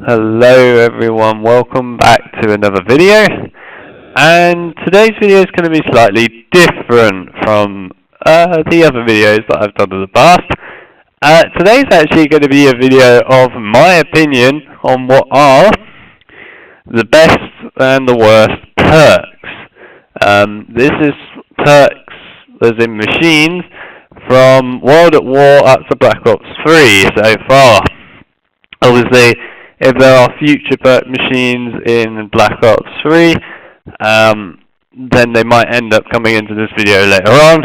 Hello everyone, welcome back to another video. And today's video is going to be slightly different from the other videos that I've done in the past. Today's actually going to be a video of my opinion on what are the best and the worst perks. This is perks, as in machines, from World at War up to Black Ops 3 so far. Obviously, if there are future perk machines in Black Ops 3, then they might end up coming into this video later on.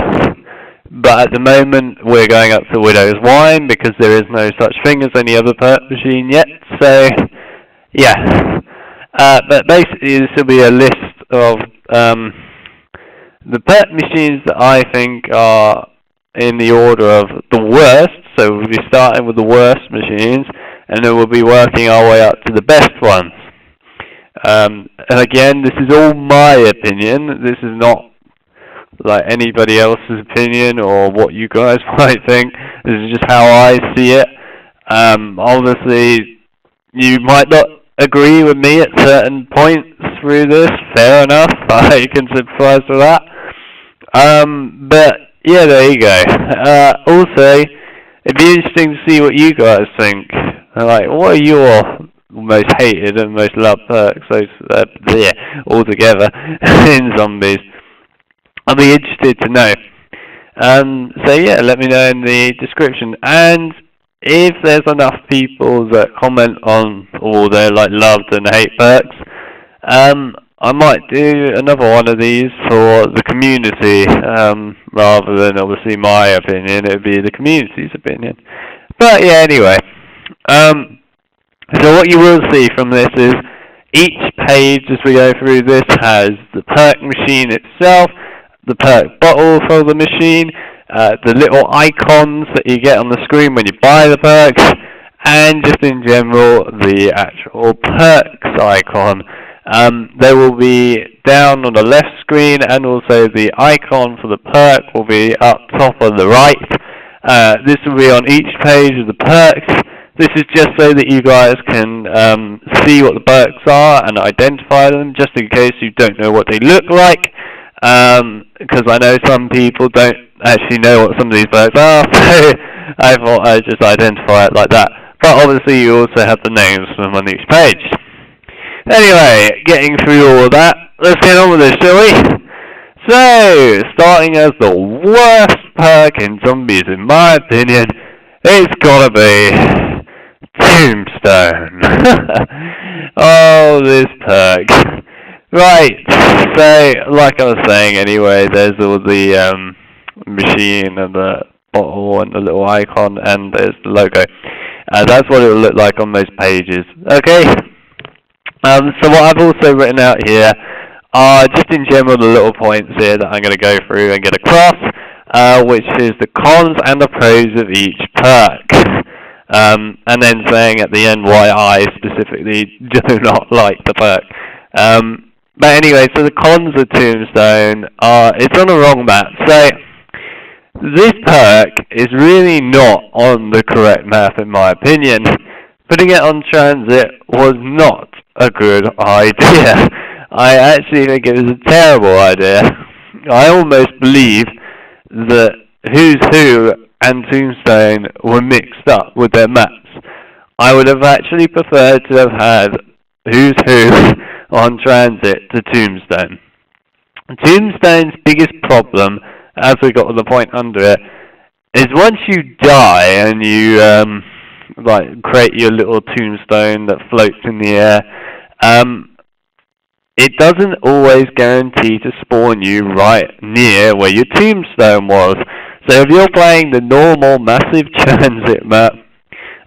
But at the moment, we're going up to Widow's Wine because there is no such thing as any other perk machine yet. So, yeah. But basically, this will be a list of the perk machines that I think are in the order of the worst. So we'll be starting with the worst machines, and then we'll be working our way up to the best ones. And again, this is all my opinion. This is not like anybody else's opinion or what you guys might think. This is just how I see it. Obviously, you might not agree with me at certain points through this. Fair enough. I can sympathize with that. But yeah, there you go. Also, it'd be interesting to see what you guys think. Like, what are your most hated and most loved perks altogether in zombies? I'll be interested to know. So yeah, let me know in the description. And if there's enough people that comment on all their like loved and hate perks, I might do another one of these for the community, rather than obviously my opinion. It would be the community's opinion. But yeah, anyway. So what you will see from this is each page as we go through this has the perk machine itself, the perk bottle for the machine, the little icons that you get on the screen when you buy the perks, and just in general the actual perks icon. They will be down on the left screen, and also the icon for the perk will be up top on the right. This will be on each page of the perks. This is just so that you guys can see what the perks are and identify them, just in case you don't know what they look like. Because I know some people don't actually know what some of these perks are, so I thought I'd just identify it like that. But obviously you also have the names for them on each page. Anyway, getting through all of that, let's get on with this, shall we? So, starting as the worst perk in zombies, in my opinion, it's gotta be Tombstone. Oh, this perk. Right, so, like I was saying anyway, there's all the machine and the bottle and the little icon, and there's the logo. That's what it will look like on those pages. Okay? So what I've also written out here are just in general the little points here that I'm going to go through and get across, which is the cons and the pros of each perk. And then saying at the end why I specifically do not like the perk. But anyway, so the cons of Tombstone are, it's on the wrong map. So this perk is really not on the correct map in my opinion. Putting it on transit was not a good idea. I actually think it was a terrible idea. I almost believe that Who's Who and Tombstone were mixed up with their maps. I would have actually preferred to have had Who's Who on transit to Tombstone. Tombstone's biggest problem, as we got to the point under it, is once you die and you like create your little tombstone that floats in the air, it doesn't always guarantee to spawn you right near where your tombstone was. So if you're playing the normal massive transit map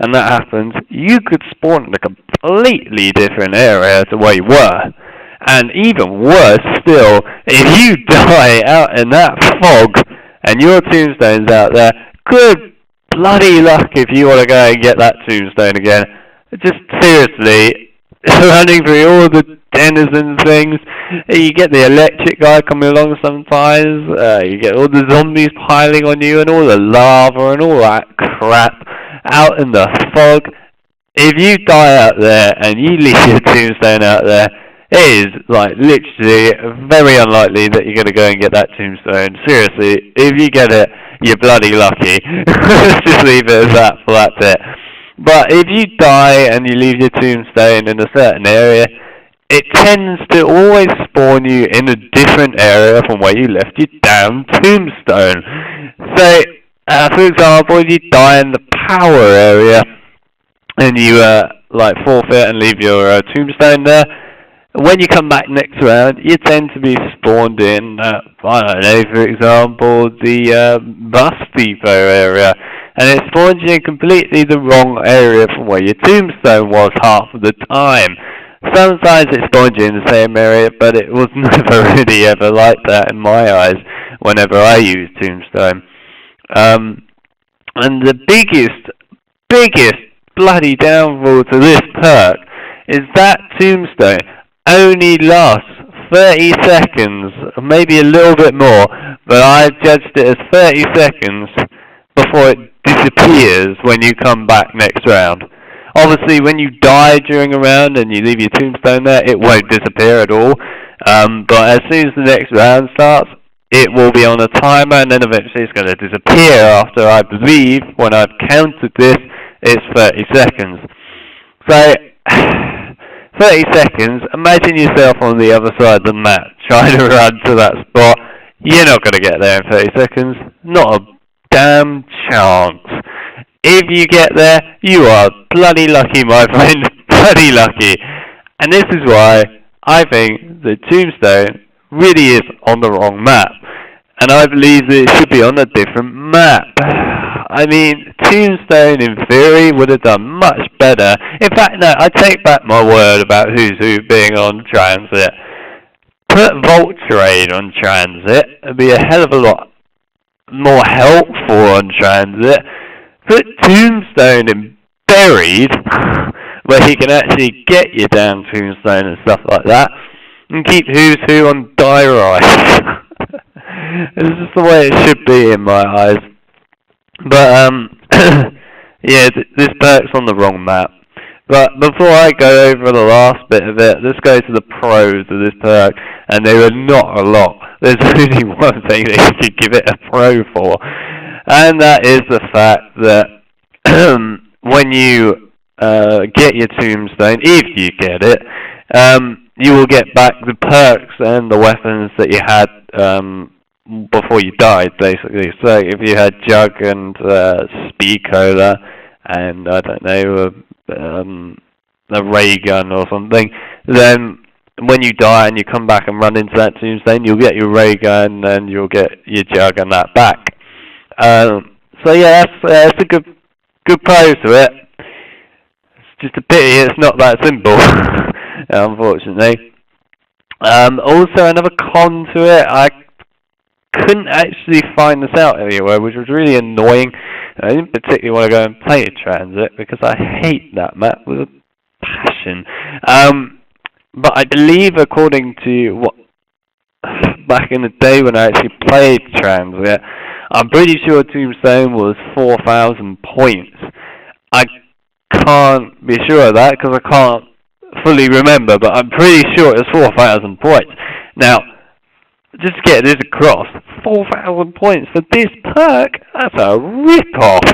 and that happens, you could spawn in a completely different area to where you were. And even worse still, if you die out in that fog and your tombstone's out there, good bloody luck if you want to go and get that tombstone again. Just seriously, running through all the denizen things. You get the electric guy coming along sometimes. You get all the zombies piling on you and all the lava and all that crap out in the fog. if you die out there and you leave your tombstone out there, it is like literally very unlikely that you're going to go and get that tombstone. Seriously, if you get it, you're bloody lucky. Let's just leave it as that for that bit. But if you die and you leave your tombstone in a certain area, it tends to always spawn you in a different area from where you left your damn tombstone. So, for example, if you die in the power area and you like forfeit and leave your tombstone there, when you come back next round, you tend to be spawned in, I don't know, for example, the bus depot area, and it spawns you in completely the wrong area from where your tombstone was half of the time. Sometimes it spawns you in the same area, but it was never really ever like that in my eyes whenever I use tombstone. And the biggest bloody downfall to this perk is that tombstone only lasts 30 seconds, maybe a little bit more, but I've judged it as 30 seconds before it disappears when you come back next round. Obviously, when you die during a round and you leave your tombstone there, it won't disappear at all. But as soon as the next round starts, it will be on a timer, and then eventually it's going to disappear after, I believe, when I've counted this, it's 30 seconds. So, 30 seconds, imagine yourself on the other side of the map, trying to run to that spot. You're not going to get there in 30 seconds. Not a damn chance. If you get there, you are bloody lucky, my friend. Bloody lucky. And this is why I think the tombstone really is on the wrong map. And I believe that it should be on a different map. I mean, tombstone in theory would have done much better. In fact, no, I take back my word about who's who being on transit. Put VULTURE on transit. It'd be a hell of a lot more helpful on transit. Put tombstone in buried, where he can actually get your damn tombstone and stuff like that, and keep who's who on die rice. This is the way it should be in my eyes. But, yeah, this perk's on the wrong map. But before I go over the last bit of it, let's go to the pros of this perk, and there are not a lot. There's only one thing that you could give it a pro for, and that is the fact that when you get your tombstone, if you get it, you will get back the perks and the weapons that you had before you died, basically. So if you had Jug and Speed Cola and, I don't know, a ray gun or something, then when you die and you come back and run into that tombstone, you'll get your ray gun and you'll get your Jug and that back. So yeah, that's a good pro to it. It's just a pity it's not that simple, unfortunately. Also, another con to it, I couldn't actually find this out anywhere, which was really annoying. I didn't particularly want to go and play transit because I hate that map with a passion. But I believe, according to what back in the day when I actually played transit, I'm pretty sure Tombstone was 4,000 points. I can't be sure of that because I can't fully remember, but I'm pretty sure it's 4,000 points. Now, just to get this across, 4,000 points for this perk? That's a rip-off.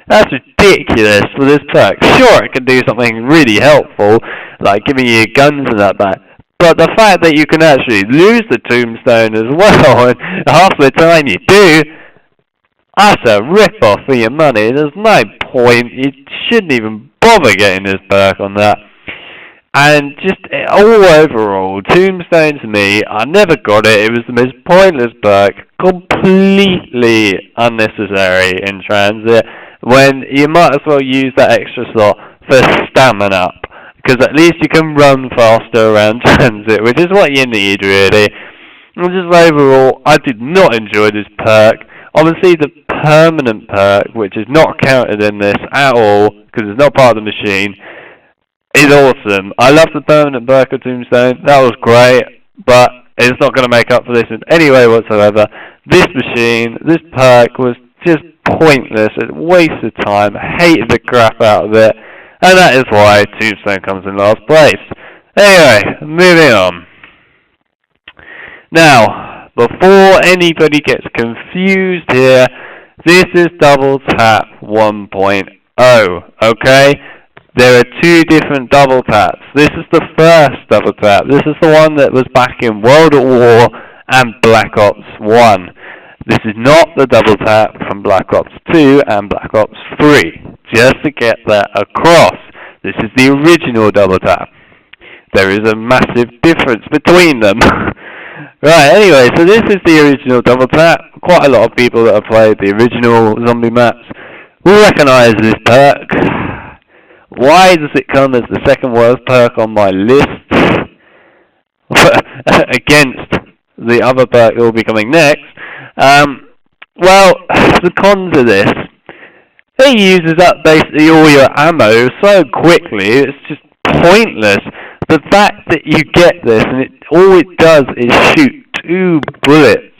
That's ridiculous for this perk. Sure, it can do something really helpful, like giving you guns and that back, but the fact that you can actually lose the Tombstone as well, and half the time you do, that's a rip-off for your money. There's no point. You shouldn't even bother getting this perk on that. And just all overall, Tombstone to me, I never got it. It was the most pointless perk, completely unnecessary in transit, when you might as well use that extra slot for Stamina-Up, because at least you can run faster around transit, which is what you need really. And just overall, I did not enjoy this perk. Obviously the permanent perk, which is not counted in this at all, because it's not part of the machine, is awesome. I love the permanent perk of Tombstone. That was great, but it's not going to make up for this in any way whatsoever. This machine, this perk was just pointless. It wasted time. I hated the crap out of it. And that is why Tombstone comes in last place. Anyway, moving on. Now, before anybody gets confused here, this is Double Tap 1.0, okay? There are two different double taps. This is the first double tap. This is the one that was back in World at War and Black Ops 1. This is not the double tap from Black Ops 2 and Black Ops 3. Just to get that across. This is the original double tap. There is a massive difference between them. Right, anyway, so this is the original double tap. Quite a lot of people that have played the original zombie maps will recognise this perk. Why does it come as the second worst perk on my list? Against the other perk that will be coming next. Well, the cons of this, it uses up basically all your ammo so quickly, it's just pointless. The fact that you get this, and all it does is shoot 2 bullets.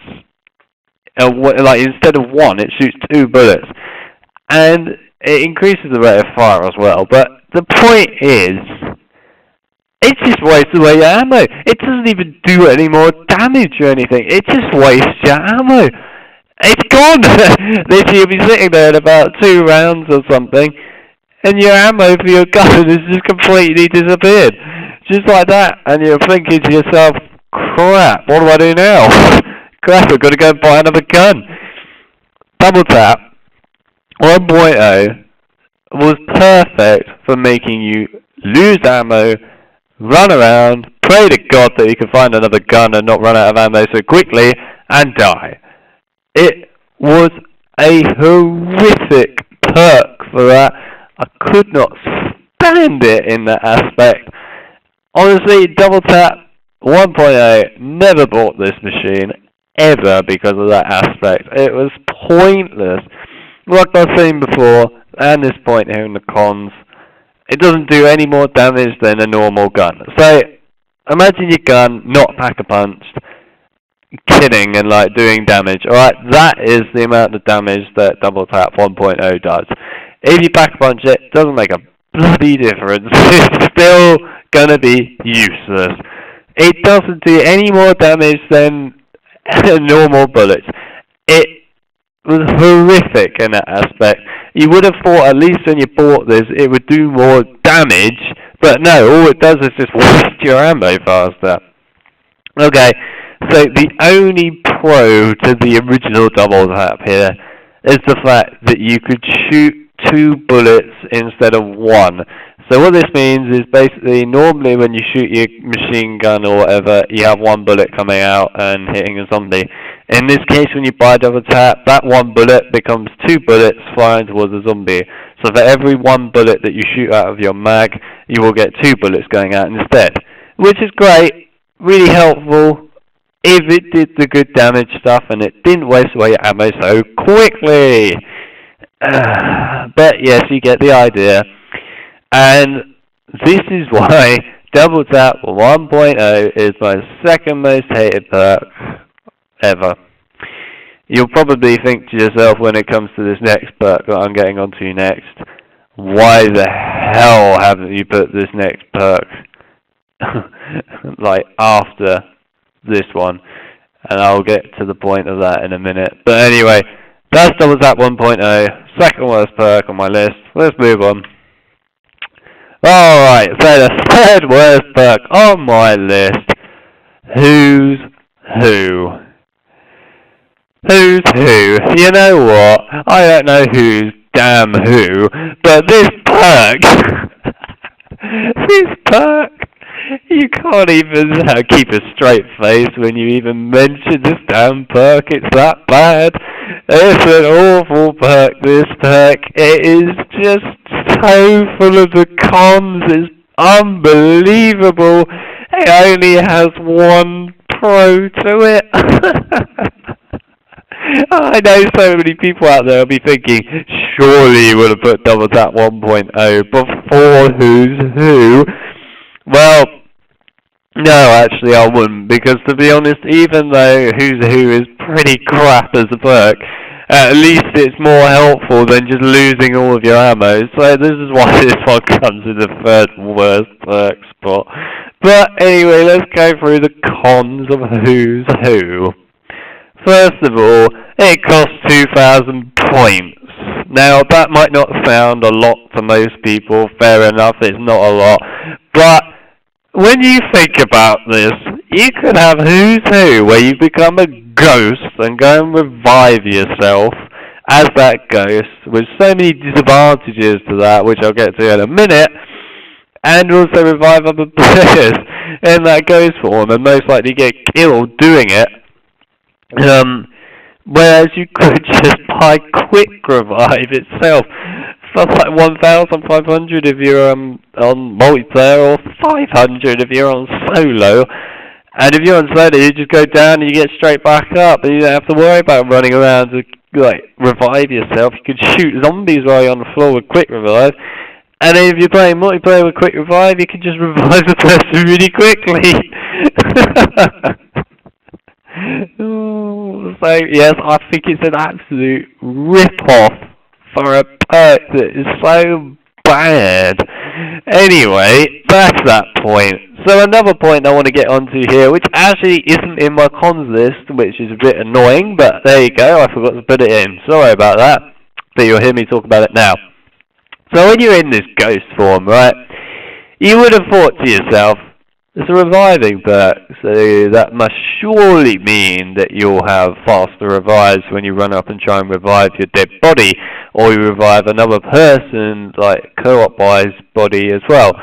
Like, instead of 1, it shoots 2 bullets. And it increases the rate of fire as well. But the point is, it just wastes away your ammo. It doesn't even do any more damage or anything. It just wastes your ammo. It's gone! Literally, you'll be sitting there in about 2 rounds or something, and your ammo for your gun has just completely disappeared. Just like that, and you're thinking to yourself, crap, what do I do now? Crap, I've got to go and buy another gun. Double Tap 1.0 was perfect for making you lose ammo, run around, pray to God that you can find another gun and not run out of ammo so quickly, and die. It was a horrific perk for that. I could not stand it in that aspect. Honestly, Double Tap 1.0 never bought this machine ever because of that aspect. It was pointless. Like I've seen before, and this point here in the cons, it doesn't do any more damage than a normal gun. So, imagine your gun not pack-a-punched, killing and like doing damage. Alright, that is the amount of damage that Double Tap 1.0 does. If you pack-a-punch it, it doesn't make a bloody difference. It's still gonna be useless. It doesn't do any more damage than normal bullets. It was horrific in that aspect. You would have thought, at least when you bought this, it would do more damage, but no, all it does is just waste your ammo faster. Okay, so the only pro to the original Double Tap here is the fact that you could shoot 2 bullets instead of 1. So what this means is basically normally when you shoot your machine gun or whatever, you have 1 bullet coming out and hitting a zombie. In this case, when you buy Double Tap, that 1 bullet becomes 2 bullets flying towards a zombie. So for every 1 bullet that you shoot out of your mag, you will get 2 bullets going out instead. Which is great, really helpful, if it did the good damage stuff and it didn't waste away your ammo so quickly. But yes, you get the idea. And this is why Double Tap 1.0 is my second most hated perk ever. You'll probably think to yourself when it comes to this next perk that I'm getting onto next, why the hell haven't you put this next perk like after this one? And I'll get to the point of that in a minute. But anyway, that's Double Tap 1.0, second worst perk on my list. Let's move on. Alright, so the third worst perk on my list. Who's who? Who's who? You know what? I don't know who's damn who, but this perk, this perk, you can't even keep a straight face when you even mention this damn perk. It's that bad. It's an awful perk, this perk. It is just so full of the cons. It's unbelievable. It only has 1 pro to it. I know so many people out there will be thinking, surely you would have put Double Tap 1.0 before Who's Who. Well, no, actually I wouldn't, because to be honest, even though Who's Who is pretty crap as a perk, At least it's more helpful than just losing all of your ammo. So this is why this one comes in the third worst perk spot. But anyway, let's go through the cons of who's who. First of all, it costs 2,000 points. Now that might not sound a lot to most people, fair enough, it's not a lot. But when you think about this, you could have who's who, where you become a ghost and go and revive yourself as that ghost, with so many disadvantages to that, which I'll get to in a minute, and also revive other players in that ghost form, and most likely get killed doing it. Whereas you could just buy quick revive itself for like 1,500 if you're on multiplayer, or 500 if you're on solo. And if you're on solo, you just go down and you get straight back up, and you don't have to worry about running around to like revive yourself. You could shoot zombies while you're on the floor with quick revive. And then if you're playing multiplayer with quick revive, you can just revive the person really quickly. So yes, I think it's an absolute rip-off for a perk that is so bad. Anyway, that's that point. So another point I want to get onto here, which actually isn't in my cons list, which is a bit annoying, but there you go, I forgot to put it in. Sorry about that, but you'll hear me talk about it now. So when you're in this ghost form, right, you would have thought to yourself, it's a reviving perk, so that must surely mean that you'll have faster revives when you run up and try and revive your dead body, or you revive another person, like co-op-wise body as well.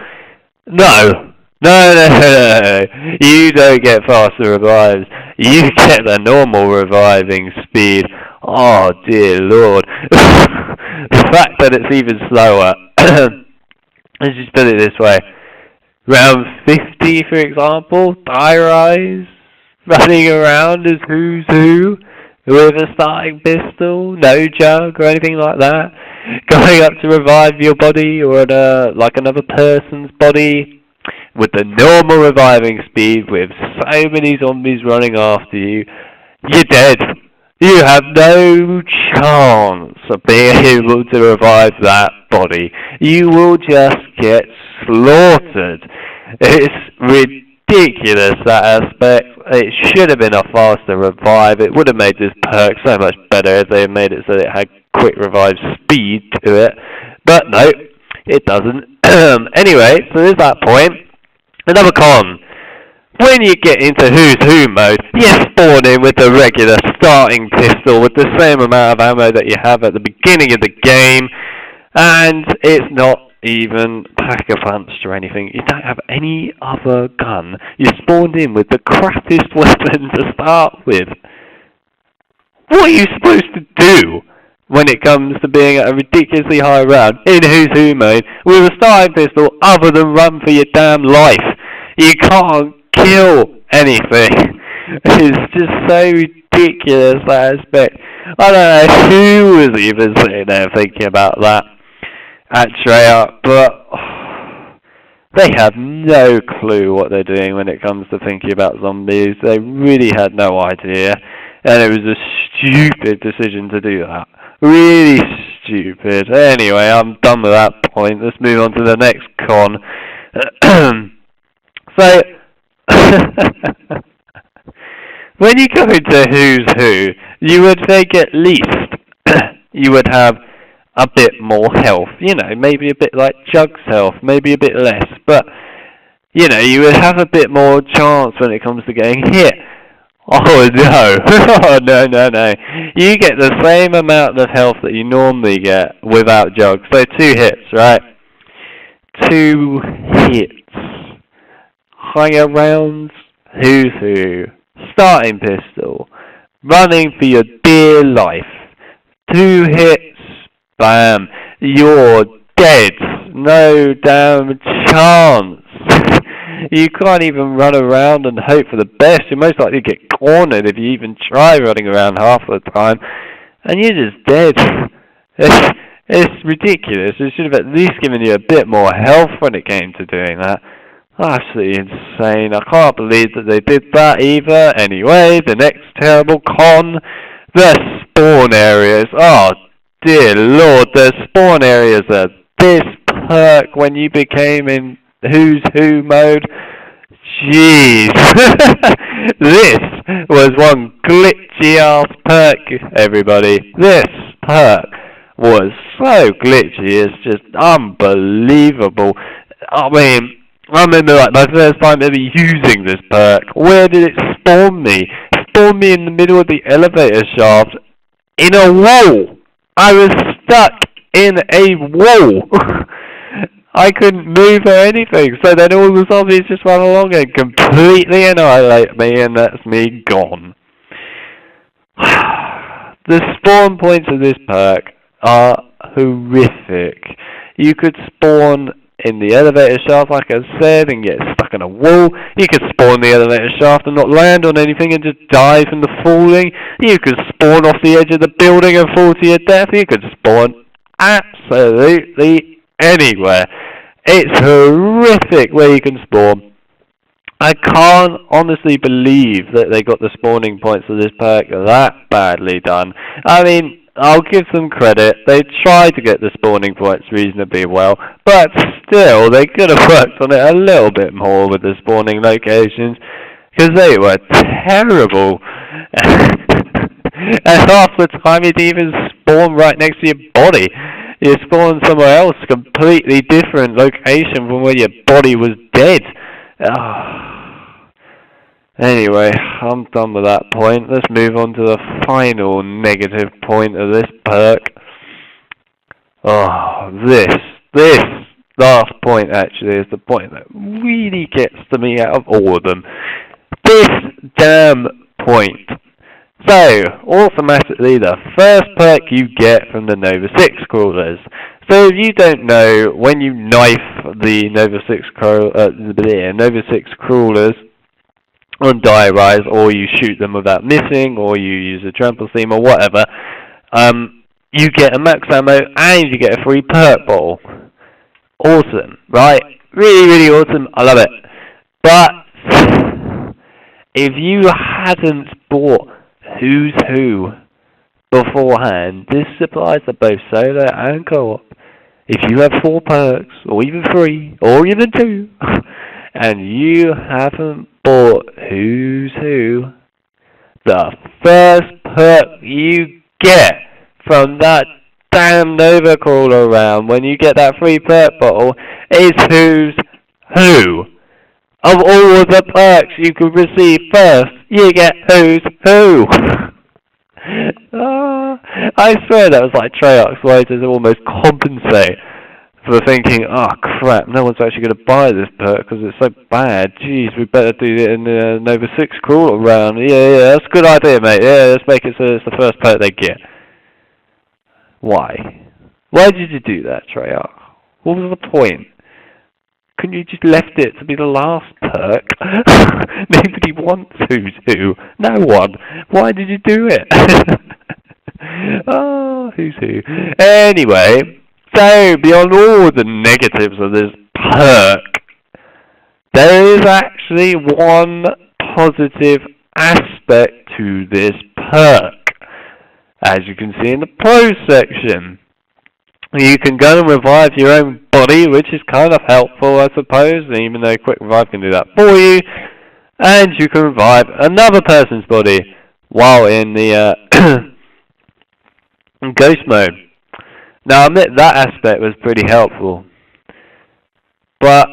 No. No. You don't get faster revives. You get the normal reviving speed. Oh dear Lord. The fact that it's even slower. Let's just put it this way. Round 50, for example, die rise, running around as who's who, with a starting pistol, no jug or anything like that, going up to revive your body or like another person's body, with the normal reviving speed, with so many zombies running after you, you're dead. You have no chance of being able to revive that body. You will just get slaughtered. It's ridiculous, that aspect. It should have been a faster revive. It would have made this perk so much better if they had made it so that it had quick revive speed to it. But no, it doesn't. Anyway, so there's that point. Another con. When you get into who's who mode, you spawn in with the regular starting pistol with the same amount of ammo that you have at the beginning of the game, and it's not even pack-a-punch or anything. You don't have any other gun. You spawned in with the crappiest weapon to start with. What are you supposed to do when it comes to being at a ridiculously high round in who's who mode with a starting pistol other than run for your damn life? You can't kill anything. It's just so ridiculous, that aspect. I don't know who was even sitting there thinking about that at Treyarch, but they have no clue what they're doing when it comes to thinking about zombies. They really had no idea, and it was a stupid decision to do that. Really stupid. Anyway, I'm done with that point. Let's move on to the next con. So, when you go into who's who, you would think at least you would have a bit more health. You know, maybe a bit like Jug's health, maybe a bit less. But, you know, you would have a bit more chance when it comes to getting hit. Oh no, oh no. You get the same amount of health that you normally get without Jug. So 2 hits, right? 2 hits. Higher rounds, who's who, starting pistol, running for your dear life, 2 hits, bam, you're dead, no damn chance. You can't even run around and hope for the best. You're most likely to get cornered if you even try running around half the time, and you're just dead. It's ridiculous. It should have at least given you a bit more health when it came to doing that. Absolutely insane. I can't believe that they did that either. Anyway, the next terrible con, The spawn areas, oh dear lord, the spawn areas of this perk when you became in Who's Who mode. Jeez. This was one glitchy ass perk, everybody. This perk was so glitchy, it's just unbelievable. I mean, I remember like my first time ever using this perk. Where did it spawn me? It spawned me in the middle of the elevator shaft in a wall. I was stuck in a wall. I couldn't move or anything, so then all the zombies just run along and completely annihilate me, and that's me gone. The spawn points of this perk are horrific. You could spawn in the elevator shaft, like I said, and get stuck in a wall. You could spawn in the elevator shaft and not land on anything and just die from the falling. You could spawn off the edge of the building and fall to your death. You could spawn absolutely anywhere. It's horrific where you can spawn. I can't honestly believe that they got the spawning points of this perk that badly done. I mean, I'll give them credit. They tried to get the spawning points reasonably well, but still, they could have worked on it a little bit more with the spawning locations, because they were terrible. And half the time it even spawned right next to your body. You spawn somewhere else, completely different location from where your body was dead. Anyway, I'm done with that point. Let's move on to the final negative point of this perk. This last point actually is the point that really gets to me out of all of them. This damn point. So, automatically the first perk you get from the Nova 6 crawlers. So if you don't know, when you knife the Nova 6 crawlers on die rise, or you shoot them without missing, or you use a trample seam or whatever, you get a max ammo and you get a free perk bottle. Awesome, right? Really, really awesome. I love it. But if you hadn't bought Who's Who beforehand, this applies to both solo and co-op. If you have 4 perks, or even 3, or even 2, and you haven't bought Who's Who, the first perk you get from that damn Nova Crawler round, when you get that free perk bottle, is Who's Who. Of all of the perks you could receive first, you get Who's Who. I swear that was like Treyarch's way to almost compensate for thinking, oh crap, no one's actually going to buy this perk because it's so bad. Jeez, we better do it in the Nova 6 crawler round. Yeah, that's a good idea, mate. Yeah, let's make it so it's the first perk they get. Why? Why did you do that, Treyarch? What was the point? Couldn't you just left it to be the last perk? Nobody wants Who's Who. No one. Why did you do it? Oh, Who's Who. Anyway, so beyond all the negatives of this perk, there is actually one positive aspect to this perk. As you can see in the pros section. You can go and revive your own body, which is kind of helpful, I suppose, even though Quick Revive can do that for you. And you can revive another person's body while in the ghost mode. Now, I admit that aspect was pretty helpful. But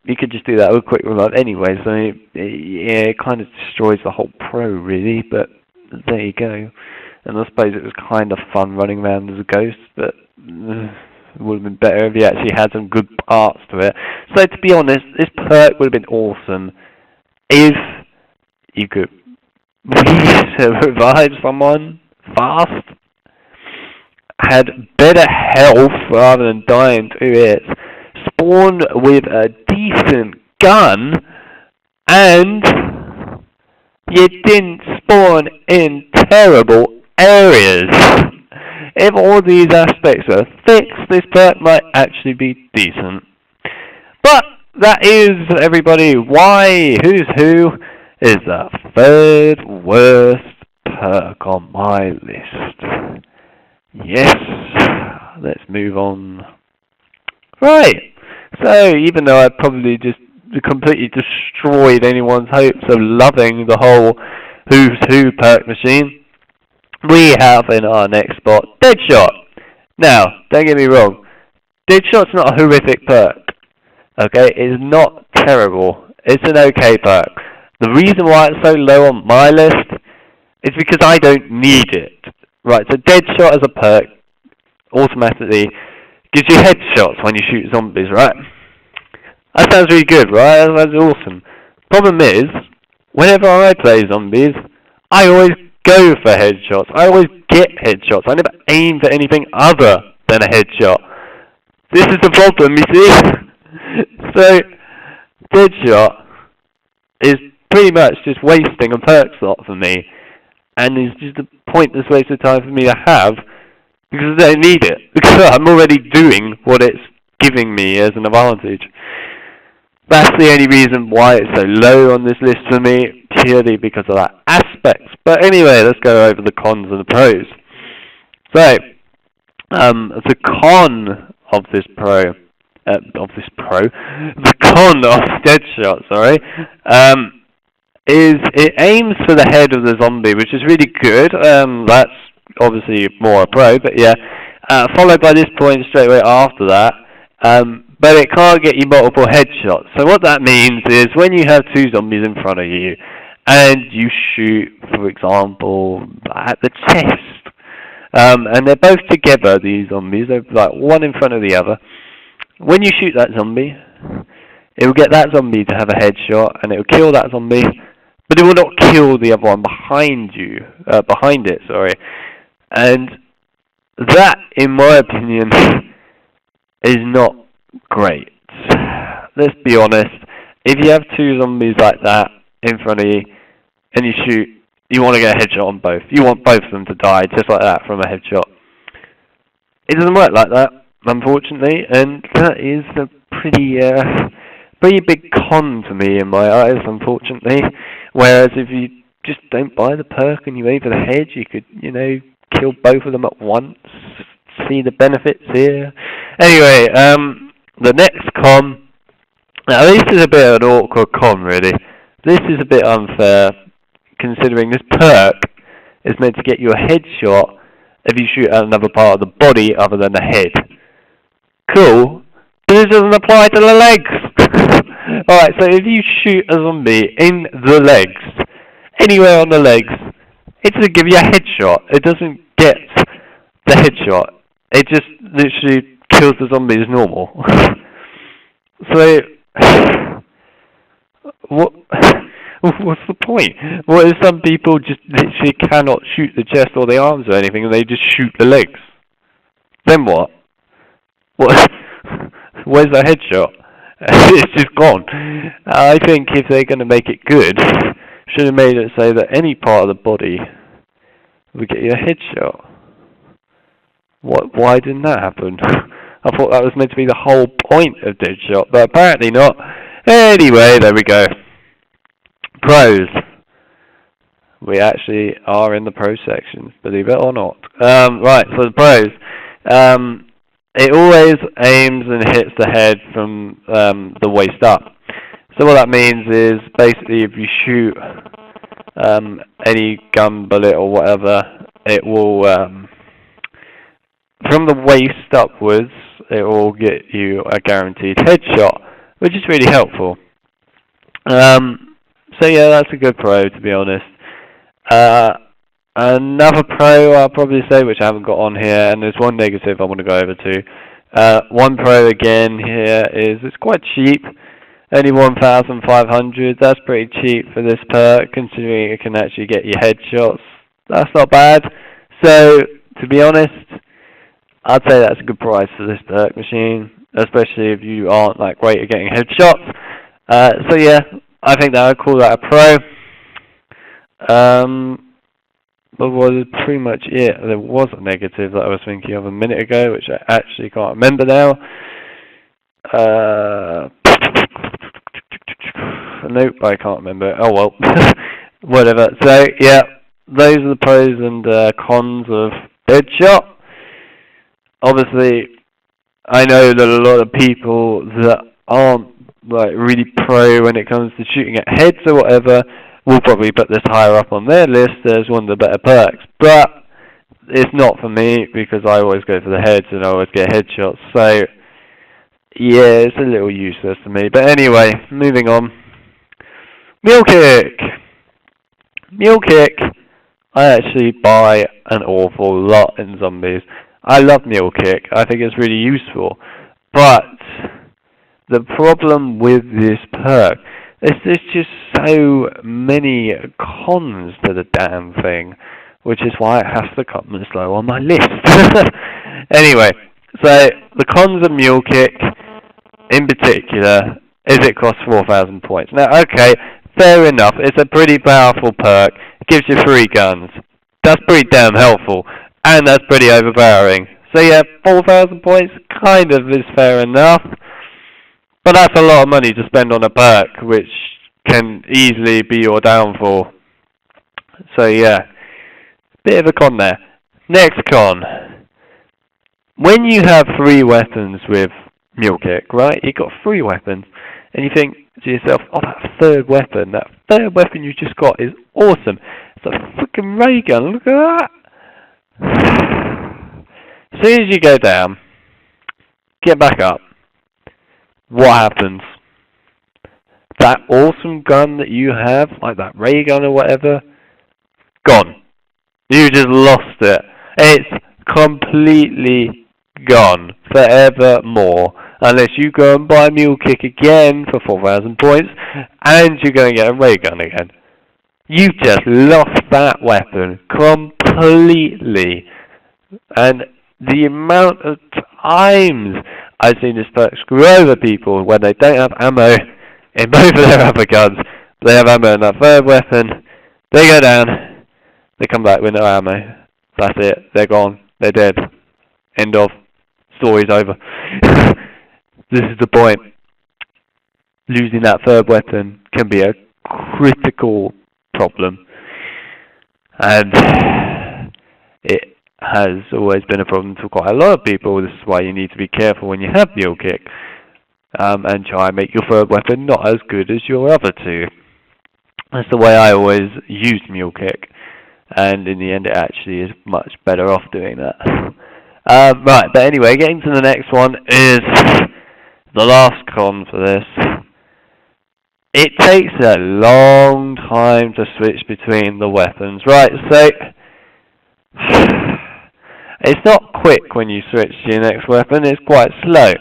you could just do that with Quick Revive anyway, so it kind of destroys the whole pro, really, but there you go. And I suppose it was kind of fun running around as a ghost, but it would have been better if you actually had some good parts to it. So to be honest, this perk would have been awesome if you could revive someone fast, had better health rather than dying to it, spawn with a decent gun, and you didn't spawn in terrible areas. If all these aspects are fixed, this perk might actually be decent. But that is, everybody, why Who's Who is the third worst perk on my list. Yes, let's move on. Right, so even though I probably just completely destroyed anyone's hopes of loving the whole Who's Who perk machine, we have in our next spot DEADSHOT. Now, don't get me wrong, DEADSHOT's not a horrific perk. Okay, it's not terrible. It's an okay perk. The reason why it's so low on my list is because I don't need it. Right, so DEADSHOT as a perk automatically gives you headshots when you shoot zombies, right? That sounds really good, right? That's awesome. Problem is, whenever I play zombies, I always go for headshots. I always get headshots. I never aim for anything other than a headshot. This is the problem, you see? So, DEADSHOT is pretty much just wasting a perk slot for me, and is just a pointless waste of time for me to have, because I don't need it, because I'm already doing what it's giving me as an advantage. That's the only reason why it's so low on this list for me, purely because of that aspect. But anyway, let's go over the cons and the pros. So, the con of this the con of DEADSHOT, sorry, is it aims for the head of the zombie, which is really good. That's obviously more a pro, but yeah. Followed by this point straight away after that. But it can't get you multiple headshots. So what that means is when you have two zombies in front of you, and you shoot, for example, at the chest, and they're both together, these zombies, they're like one in front of the other. When you shoot that zombie, it will get that zombie to have a headshot, and it will kill that zombie, but it will not kill the other one behind it, sorry. And that, in my opinion, is not great. Let's be honest. If you have two zombies like that in front of you, and you shoot, you want to get a headshot on both. You want both of them to die, just like that, from a headshot. It doesn't work like that, unfortunately, and that is a pretty big con to me in my eyes, unfortunately. Whereas if you just don't buy the perk and you aim for the head, you could, kill both of them at once. See the benefits here. Anyway, the next con. Now this is a bit of an awkward con, really. This is a bit unfair, considering this perk is meant to get you a headshot if you shoot at another part of the body other than the head. Cool, but this doesn't apply to the legs. Alright, so if you shoot a zombie in the legs, anywhere on the legs, it doesn't give you a headshot. It doesn't get the headshot. It just literally kills the zombie as normal. So, what's the point? What if some people just literally cannot shoot the chest or the arms or anything, and they just shoot the legs? Then what? Where's the headshot? It's just gone. I think if they're going to make it good, should have made it say that any part of the body would get you a headshot. Why didn't that happen? I thought that was meant to be the whole point of DEADSHOT, but apparently not. Anyway, there we go. Pros. We actually are in the pro section, believe it or not. Right, so the pros. It always aims and hits the head from the waist up. So what that means is, basically, if you shoot any gun bullet or whatever, it will, from the waist upwards, it will get you a guaranteed headshot, which is really helpful. So yeah, that's a good pro, to be honest. Another pro I'll probably say, which I haven't got on here, and there's one negative I want to go over to. One pro again here is it's quite cheap. Only 1,500. That's pretty cheap for this perk, considering it can actually get you headshots. That's not bad. So, to be honest, I'd say that's a good price for this perk machine, especially if you aren't that great at getting headshots. So yeah, I think that I'd call that a pro. But was pretty much it. There was a negative that I was thinking of a minute ago, which I actually can't remember now. Nope, I can't remember. Oh well, whatever. So yeah, those are the pros and cons of DEADSHOT. Obviously, I know that a lot of people that aren't like really pro when it comes to shooting at heads or whatever will probably put this higher up on their list as one of the better perks, but it's not for me because I always go for the heads and I always get headshots. So yeah, it's a little useless to me. But anyway, moving on. Mule Kick. Mule Kick, I actually buy an awful lot in zombies. I love Mule Kick. I think it's really useful. But the problem with this perk is there's just so many cons to the damn thing, which is why it has to come this low on my list. Anyway, so the cons of Mule Kick in particular is it costs 4,000 points. Now, okay, fair enough. It's a pretty powerful perk. It gives you 3 guns. That's pretty damn helpful, and that's pretty overpowering. So yeah, 4,000 points kind of is fair enough, but that's a lot of money to spend on a perk, which can easily be your downfall. So yeah, bit of a con there. Next con. When you have 3 weapons with Mule Kick, right? You've got 3 weapons, and you think to yourself, oh, that third weapon you just got is awesome. It's a freaking ray gun, look at that. As soon as you go down, get back up, what happens? That awesome gun that you have, like that ray gun or whatever, gone. You just lost it. It's completely gone forevermore, unless you go and buy Mule Kick again for 4,000 points, and you're going to get a ray gun again. You've just lost that weapon completely. And the amount of times I've seen this perk screw over people when they don't have ammo in both of their other guns. They have ammo in that third weapon, they go down, they come back with no ammo. That's it, they're gone, they're dead. End of. Story's over. This is the point. Losing that third weapon can be a critical problem. And it has always been a problem for quite a lot of people. This is why you need to be careful when you have Mule Kick. And try and make your third weapon not as good as your other 2. That's the way I always used Mule Kick. And in the end it actually is much better off doing that. Right, but anyway, getting to the next one is the last con for this. It takes a long time to switch between the weapons, right? So, it's not quick when you switch to your next weapon, it's quite slow.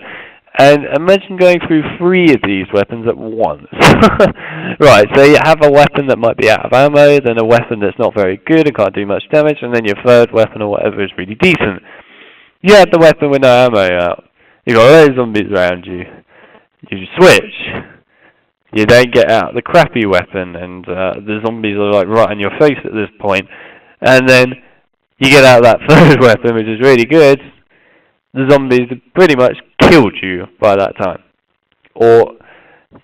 And imagine going through 3 of these weapons at once. Right, so you have a weapon that might be out of ammo, then a weapon that's not very good and can't do much damage, and then your third weapon or whatever is really decent. You have the weapon with no ammo out. You've got all those zombies around you. You switch. You then get out the crappy weapon, and the zombies are like right in your face at this point. And then you get out that third weapon, which is really good. The zombies have pretty much killed you by that time, or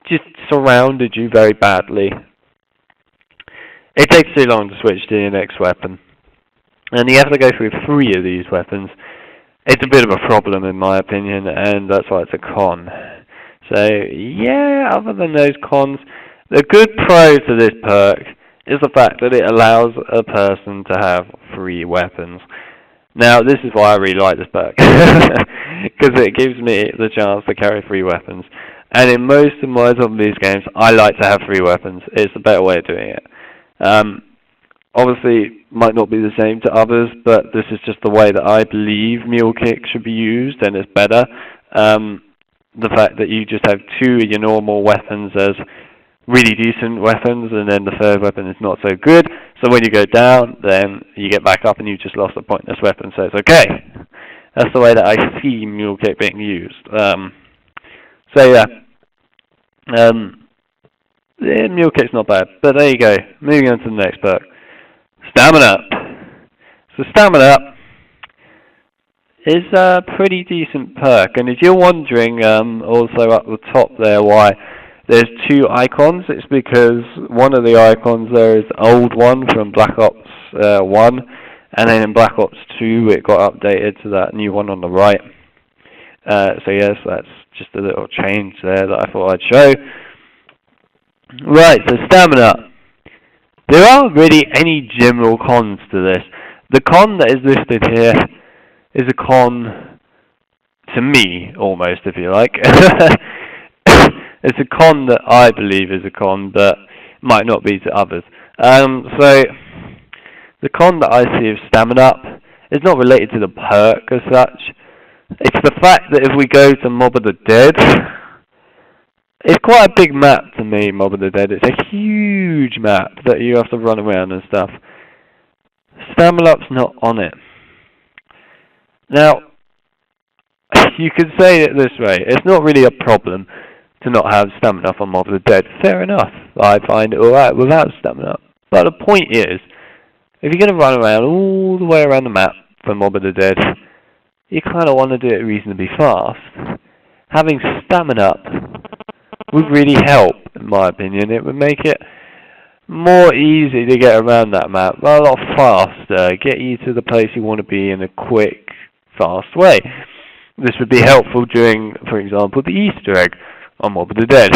just surrounded you very badly. It takes too long to switch to your next weapon, and you have to go through 3 of these weapons. It's a bit of a problem in my opinion, and that's why it's a con. So yeah, other than those cons, the good pro to this perk is the fact that it allows a person to have 3 weapons. Now this is why I really like this perk, because it gives me the chance to carry 3 weapons. And in most of my zombies games, I like to have 3 weapons. It's a better way of doing it. Obviously, might not be the same to others, but this is just the way that I believe Mule Kick should be used, and it's better. The fact that you just have 2 of your normal weapons as really decent weapons, and then the third weapon is not so good. So when you go down, then you get back up and you just lost a pointless weapon, so it's okay. That's the way that I see Mule Kick being used. So yeah. Mule Kick's not bad, but there you go. Moving on to the next perk. STAMIN-UP. So STAMIN-UP is a pretty decent perk, and if you're wondering also up the top there why there's two icons. It's because one of the icons there is the old one from Black Ops 1, and then in Black Ops 2 it got updated to that new one on the right. So yes, that's just a little change there that I thought I'd show. Right, so stamina. There aren't really any general cons to this. The con that is listed here is a con to me, almost, if you like. It's a con that I believe is a con, but might not be to others. So, the con that I see of STAMIN-UP is not related to the perk as such. It's the fact that if we go to Mob of the Dead, it's quite a big map to me, Mob of the Dead. It's a huge map that you have to run around and stuff. STAMIN-UP's not on it. Now, you could say it this way. It's not really a problem to not have STAMIN-UP on Mob of the Dead. Fair enough. I find it alright without STAMIN-UP. But the point is, if you're going to run around all the way around the map for Mob of the Dead, you kind of want to do it reasonably fast. Having STAMIN-UP would really help, in my opinion. It would make it more easy to get around that map, a lot faster, get you to the place you want to be in a quick, fast way. This would be helpful during, for example, the Easter egg on Mob of the Dead,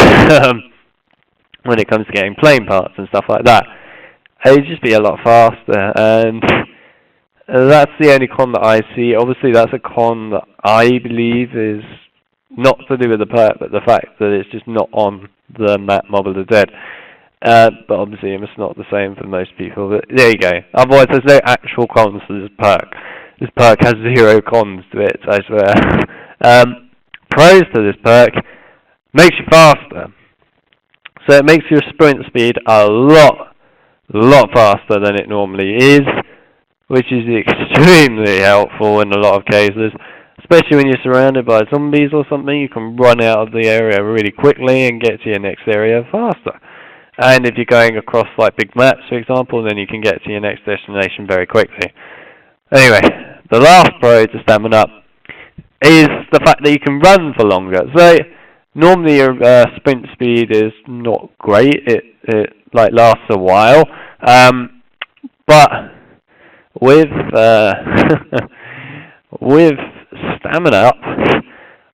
when it comes to getting plane parts and stuff like that. It would just be a lot faster, and that's the only con that I see. Obviously, that's a con that I believe is not to do with the perk, but the fact that it's just not on the map Mob of the Dead. But obviously it's not the same for most people. But there you go. Otherwise, there's no actual cons to this perk. This perk has 0 cons to it, I swear. Pros to this perk: makes you faster. So it makes your sprint speed a lot faster than it normally is, which is extremely helpful in a lot of cases. Especially when you're surrounded by zombies or something, you can run out of the area really quickly and get to your next area faster. And if you're going across like big maps, for example, then you can get to your next destination very quickly. Anyway, the last pro to STAMIN-UP is the fact that you can run for longer. So normally your sprint speed is not great. It like lasts a while, but with with STAMIN-UP,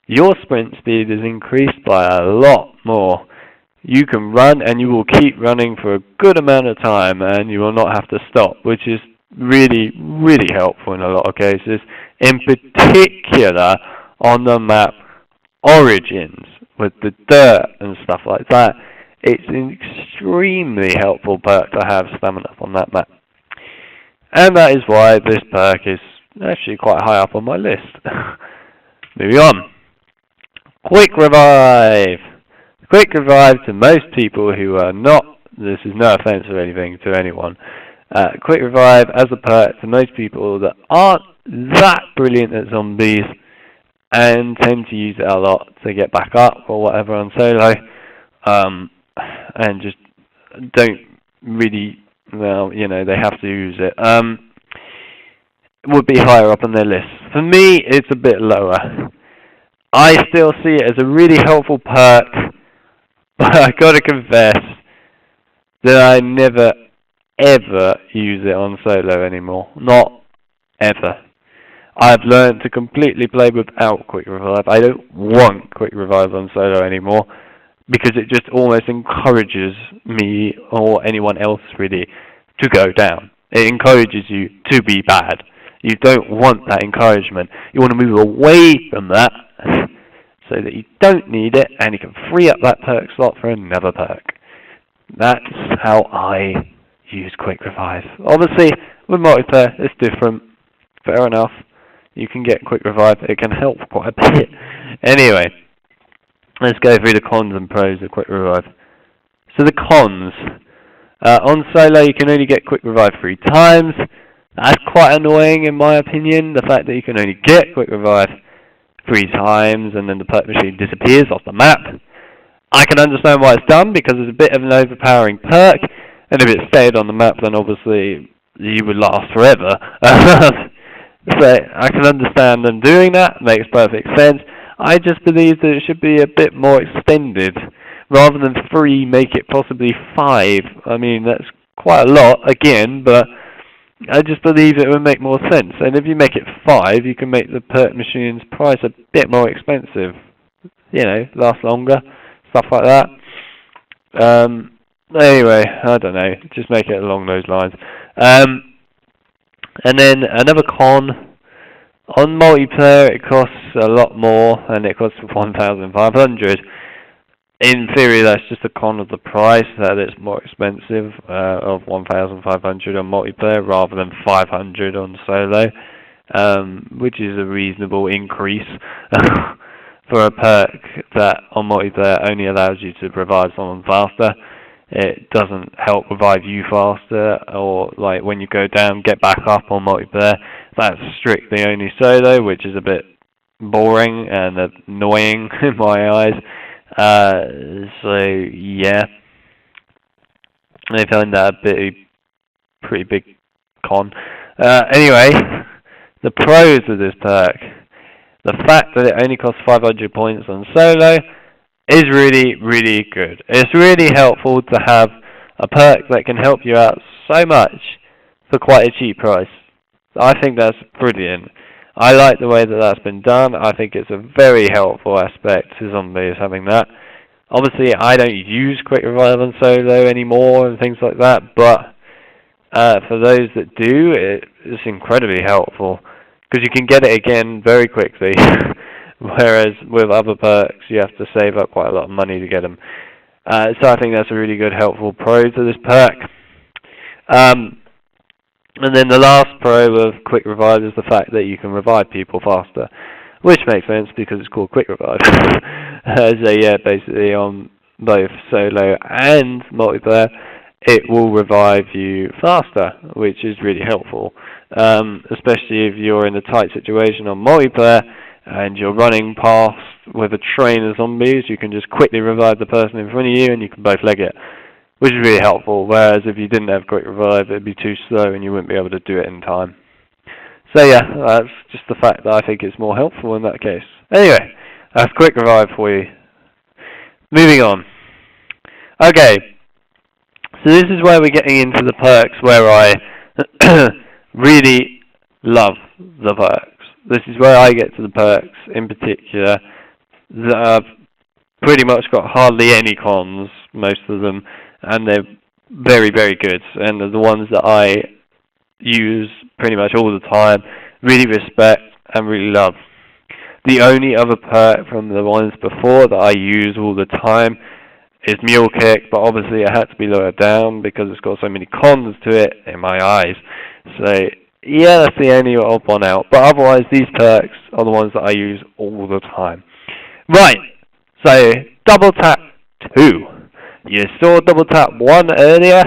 your sprint speed is increased by a lot more. You can run, and you will keep running for a good amount of time, and you will not have to stop, which is really, really helpful in a lot of cases. In particular, on the map Origins, with the dirt and stuff like that, it's an extremely helpful perk to have STAMIN-UP on that map. And that is why this perk is actually quite high up on my list. Moving on. Quick Revive. Quick Revive, to most people who are not, this is no offense or anything to anyone, Quick Revive as a perk to most people that aren't that brilliant at zombies and tend to use it a lot to get back up or whatever on solo, and just don't really, well, you know, they have to use it. Would be higher up on their list. For me, it's a bit lower. I still see it as a really helpful perk, but I gotta confess that I never ever use it on solo anymore. Not ever. I've learned to completely play without Quick Revive. I don't want Quick Revive on solo anymore, because it just almost encourages me, or anyone else really, to go down. It encourages you to be bad. You don't want that encouragement. You want to move away from that so that you don't need it, and you can free up that perk slot for another perk. That's how I use Quick Revive. Obviously, with multiplayer, it's different. Fair enough. You can get Quick Revive. It can help quite a bit. Anyway, let's go through the cons and pros of Quick Revive. So the cons. On solo, you can only get Quick Revive 3 times. That's quite annoying in my opinion, the fact that you can only get Quick Revive 3 times and then the perk machine disappears off the map. I can understand why it's done, because it's a bit of an overpowering perk, and if it stayed on the map then obviously you would last forever. So I can understand them doing that, makes perfect sense. I just believe that it should be a bit more extended rather than 3, make it possibly 5. I mean, that's quite a lot, again, but I just believe it would make more sense. And if you make it 5, you can make the perk machine's price a bit more expensive. You know, last longer, stuff like that. Anyway, I don't know, just make it along those lines. And then another con, on multiplayer it costs a lot more, and it costs 1,500. In theory, that's just a con of the price, that it's more expensive, of 1,500 on multiplayer rather than 500 on solo, which is a reasonable increase for a perk that on multiplayer only allows you to revive someone faster. It doesn't help revive you faster, or like when you go down, get back up on multiplayer. That's strictly only solo, which is a bit boring and annoying in my eyes. So yeah, I find that a pretty big con. Anyway, the pros of this perk: the fact that it only costs 500 points on solo is really, really good. It's really helpful to have a perk that can help you out so much for quite a cheap price. I think that's brilliant. I like the way that that's been done. I think it's a very helpful aspect to zombies having that. Obviously, I don't use Quick Revive on solo anymore and things like that, but for those that do, it's incredibly helpful because you can get it again very quickly. Whereas with other perks, you have to save up quite a lot of money to get them. So I think that's a really good, helpful pro to this perk. And then the last pro of Quick Revive is the fact that you can revive people faster, which makes sense because it's called Quick Revive. So yeah, basically on both solo and multiplayer, it will revive you faster, which is really helpful. Especially if you're in a tight situation on multiplayer, and you're running past with a train of zombies, you can just quickly revive the person in front of you and you can both leg it, which is really helpful, whereas if you didn't have Quick Revive, it'd be too slow and you wouldn't be able to do it in time. So yeah, that's just the fact that I think it's more helpful in that case. Anyway, that's Quick Revive for you. Moving on. Okay, so this is where we're getting into the perks where I really love the perks. This is where I get to the perks in particular that have pretty much got hardly any cons, most of them, and they're very, very good, and they're the ones that I use pretty much all the time, really respect and really love. The only other perk from the ones before that I use all the time is Mule Kick, but obviously it had to be lowered down because it's got so many cons to it in my eyes. So yeah, that's the only odd one out. But otherwise, these perks are the ones that I use all the time. Right, so Double Tap 2. You saw Double Tap 1 earlier?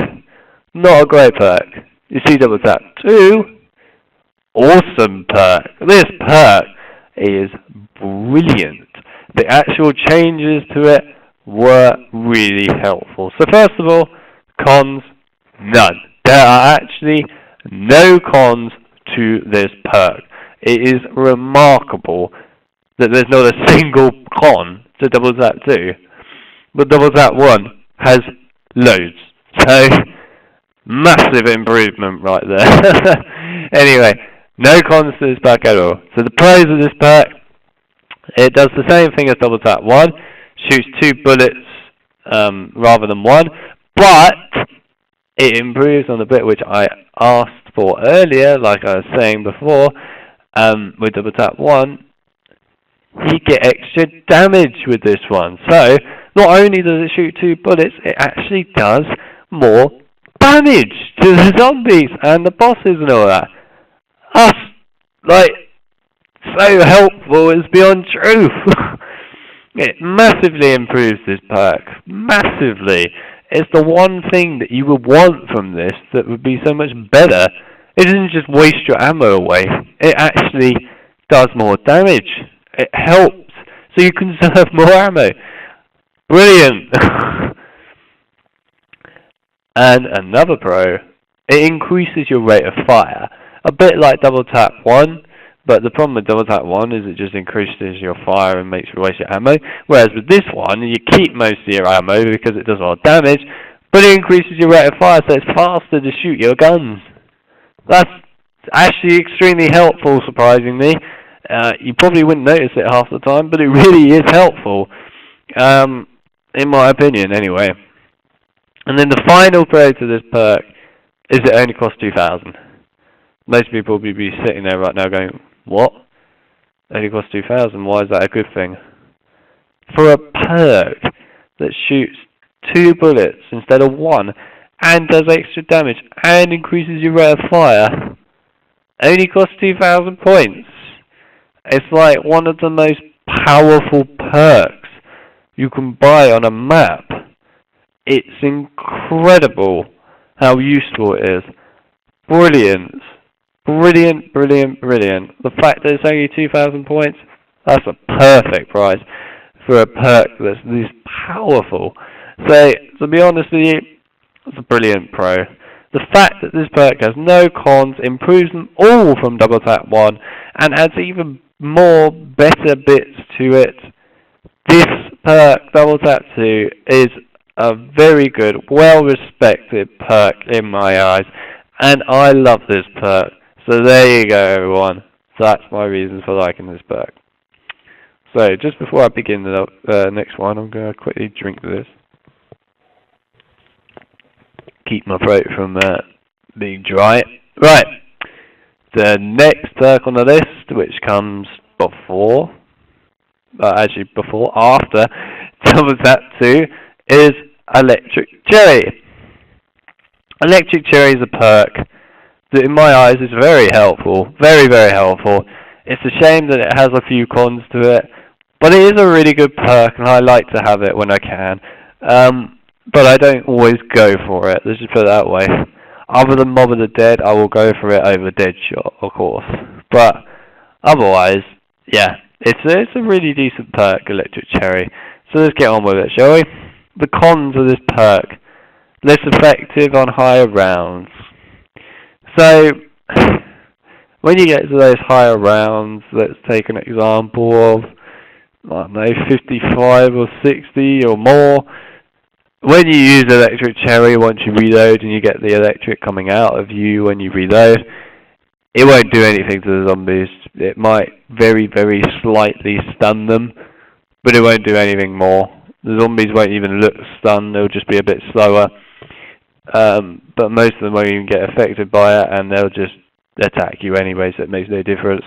Not a great perk. You see Double Tap 2? Awesome perk. This perk is brilliant. The actual changes to it were really helpful. So first of all, cons, none. There are actually no cons to this perk. It is remarkable that there's not a single con to Double Tap 2, but Double Tap 1 has loads. So, massive improvement right there. Anyway, no cons to this perk at all. So the pros of this perk, it does the same thing as Double Tap 1, shoots 2 bullets rather than 1, but it improves on the bit which I asked for earlier, like I was saying before, with Double Tap 1, you get extra damage with this one. So, not only does it shoot 2 bullets, it actually does more damage to the zombies and the bosses and all that. That's, like, so helpful, it's beyond truth. It massively improves this perk. Massively. It's the one thing that you would want from this that would be so much better. It doesn't just waste your ammo away. It actually does more damage. It helps, so you conserve more ammo. Brilliant. And another pro, it increases your rate of fire. A bit like Double Tap 1, But the problem with double tap 1 is it just increases your fire and makes you waste your ammo. Whereas with this one, you keep most of your ammo because it does a lot of damage, but it increases your rate of fire, so it's faster to shoot your guns. That's actually extremely helpful, surprisingly. You probably wouldn't notice it half the time, but it really is helpful. In my opinion, anyway. And then the final pro to this perk is it only costs 2,000. Most people will be sitting there right now going, what? Only costs 2,000, why is that a good thing? For a perk that shoots 2 bullets instead of 1, and does extra damage, and increases your rate of fire, only costs 2,000 points. It's like one of the most powerful perks you can buy on a map. It's incredible how useful it is. Brilliant. Brilliant, brilliant, brilliant. The fact that it's only 2,000 points, that's a perfect price for a perk that's this powerful. So, to be honest with you, it's a brilliant pro. The fact that this perk has no cons improves them all from double tap 1 and adds even more better bits to it. This perk, double tap 2, is a very good, well-respected perk in my eyes, and I love this perk. So there you go, everyone. So that's my reasons for liking this perk. So just before I begin the next one, I'm going to quickly drink this. Keep my throat from being dry. Right. The next perk on the list, which comes before, after double tap 2, is Electric Cherry. Electric Cherry is a perk that in my eyes is very helpful, very, very helpful. It's a shame that it has a few cons to it, but it is a really good perk and I like to have it when I can. But I don't always go for it, let's just put it that way. Other than Mob of the Dead, I will go for it over DEADSHOT, of course. But otherwise, yeah, it's a really decent perk, Electric Cherry. So let's get on with it, shall we? The cons of this perk: less effective on higher rounds. So, when you get to those higher rounds, let's take an example of, I don't know, 55 or 60 or more. When you use Electric Cherry, once you reload and you get the electric coming out of you when you reload, it won't do anything to the zombies. It might very, very slightly stun them, but it won't do anything more. The zombies won't even look stunned, they'll just be a bit slower. But most of them won't even get affected by it, and they'll just attack you anyway, so it makes no difference.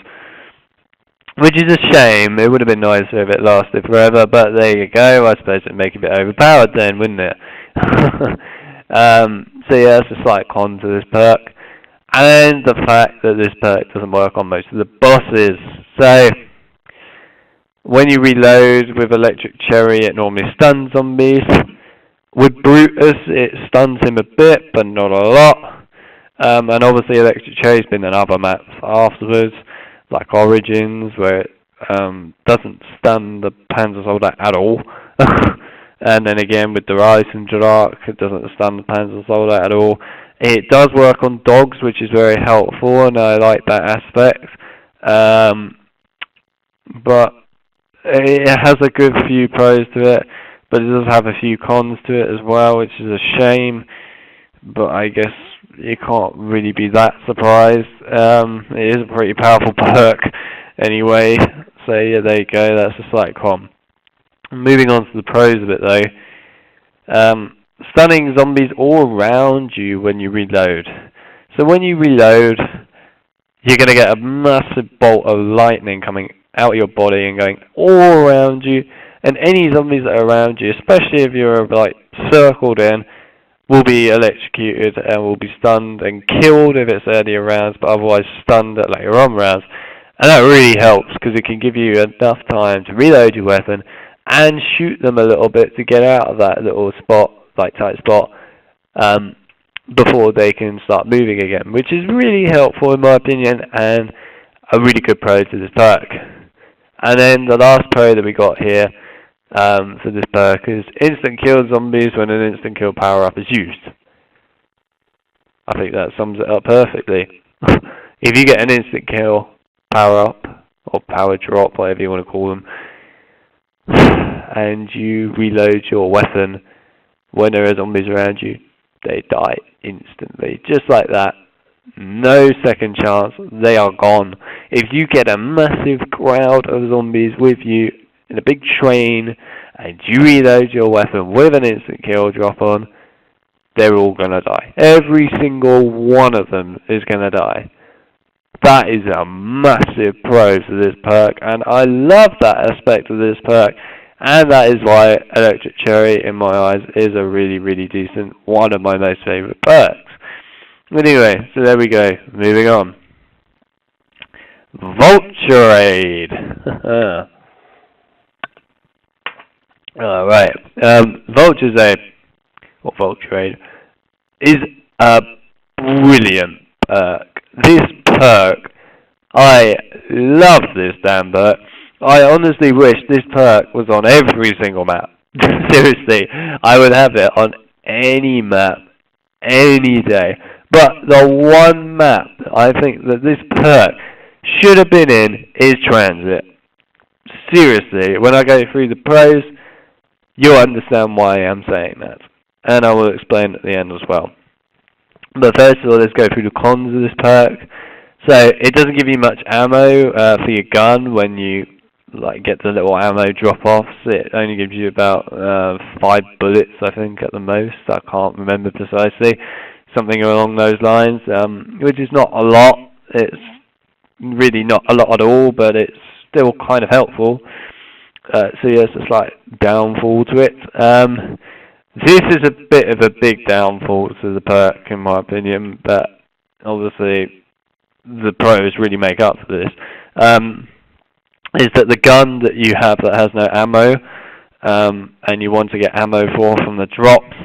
Which is a shame. It would have been nicer if it lasted forever, but there you go. I suppose it'd make it a bit overpowered then, wouldn't it? So yeah, that's a slight con to this perk. And the fact that this perk doesn't work on most of the bosses. So, when you reload with Electric Cherry, it normally stuns zombies. With Brutus, it stuns him a bit, but not a lot. And obviously Electric Cherry's been in other maps afterwards, like Origins, where it doesn't stun the Panzer Soldat at all. And then again with the Rise and Dark, it doesn't stun the Panzer Soldat at all. It does work on dogs, which is very helpful, and I like that aspect. But it has a good few pros to it, but it does have a few cons to it as well, which is a shame. But I guess you can't really be that surprised. It is a pretty powerful perk anyway. So yeah, there you go, that's a slight con. Moving on to the pros of it though. Stunning zombies all around you when you reload. So when you reload, you're going to get a massive bolt of lightning coming out of your body and going all around you. And any zombies that are around you, especially if you're like circled in, will be electrocuted and will be stunned and killed if it's earlier rounds, but otherwise stunned at later on rounds. And that really helps because it can give you enough time to reload your weapon and shoot them a little bit to get out of that little spot, like tight spot, before they can start moving again, which is really helpful in my opinion and a really good pro to this perk. And then the last pro that we got here for this perk is instant kill zombies when an instant kill power up is used. I think that sums it up perfectly. If you get an instant kill power up, or power drop, whatever you want to call them, and you reload your weapon. When there are zombies around you, they die instantly, just like that. No second chance, they are gone. If you get a massive crowd of zombies with you in a big train, and you reload your weapon with an instant kill drop on, they're all gonna die. Every single one of them is gonna die. That is a massive pro to this perk, and I love that aspect of this perk, and that is why Electric Cherry, in my eyes, is a really, really decent, one of my most favourite perks. Anyway, so there we go, moving on. VULTURE. Alright, VULTURE is a brilliant perk. This perk, I love this damn perk. I honestly wish this perk was on every single map. Seriously, I would have it on any map, any day. But the one map I think that this perk should have been in is Transit. Seriously, when I go through the pros, you'll understand why I'm saying that. And I will explain at the end as well. But first of all, let's go through the cons of this perk. So, it doesn't give you much ammo for your gun when you get the little ammo drop-offs. It only gives you about 5 bullets, I think, at the most. I can't remember precisely. Something along those lines, which is not a lot. It's really not a lot at all, but it's still kind of helpful. So yes, a slight downfall to it. This is a bit of a big downfall to the perk, in my opinion, but obviously the pros really make up for this. Is that the gun that you have that has no ammo, and you want to get ammo from the drops,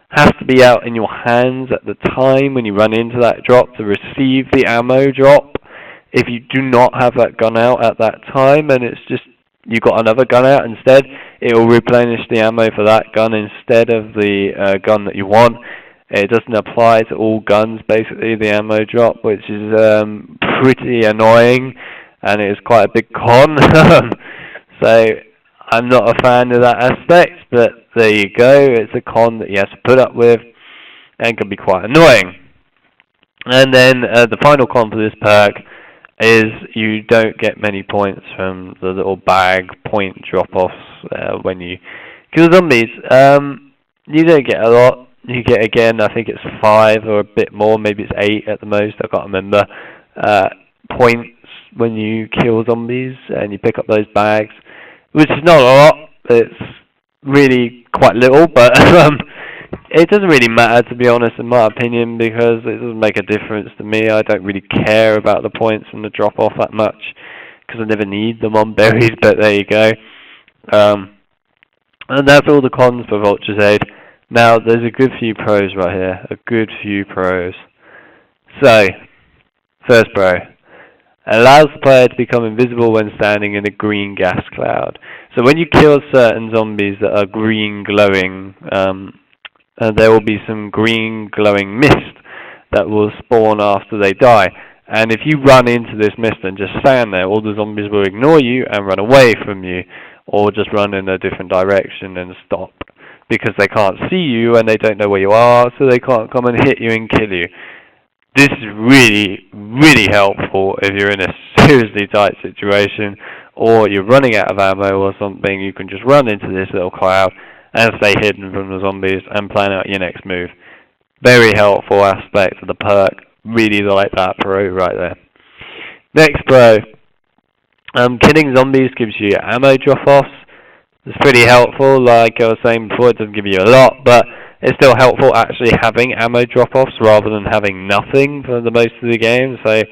has to be out in your hands at the time when you run into that drop to receive the ammo drop. If you do not have that gun out at that time, and it's just you got another gun out instead, it will replenish the ammo for that gun instead of the gun that you want. It doesn't apply to all guns, basically, the ammo drop, which is pretty annoying, and it is quite a big con. So I'm not a fan of that aspect, but there you go. It's a con that you have to put up with, and can be quite annoying. And then the final con for this perk is you don't get many points from the little bag point drop-offs when you kill zombies. You don't get a lot. You get, again, I think it's 5 or a bit more, maybe it's 8 at the most, I can't remember, points when you kill zombies and you pick up those bags, which is not a lot. It's really quite little, but it doesn't really matter, to be honest, in my opinion, because it doesn't make a difference to me. I don't really care about the points from the drop-off that much, because I never need them on berries, but there you go. And that's all the cons for VULTURE. Now, there's a good few pros right here, a good few pros. So, first pro, allows the player to become invisible when standing in a green gas cloud. So when you kill certain zombies that are green glowing, there will be some green glowing mist that will spawn after they die. And if you run into this mist and just stand there, all the zombies will ignore you and run away from you, or just run in a different direction and stop, because they can't see you and they don't know where you are, so they can't come and hit you and kill you. This is really, really helpful if you're in a seriously tight situation, or you're running out of ammo or something. You can just run into this little cloud and stay hidden from the zombies and plan out your next move. Very helpful aspect of the perk. Really like that pro right there. Next pro. Killing zombies gives you ammo drop-offs. It's pretty helpful. Like I was saying before, it doesn't give you a lot, but it's still helpful actually having ammo drop-offs rather than having nothing for the most of the game. So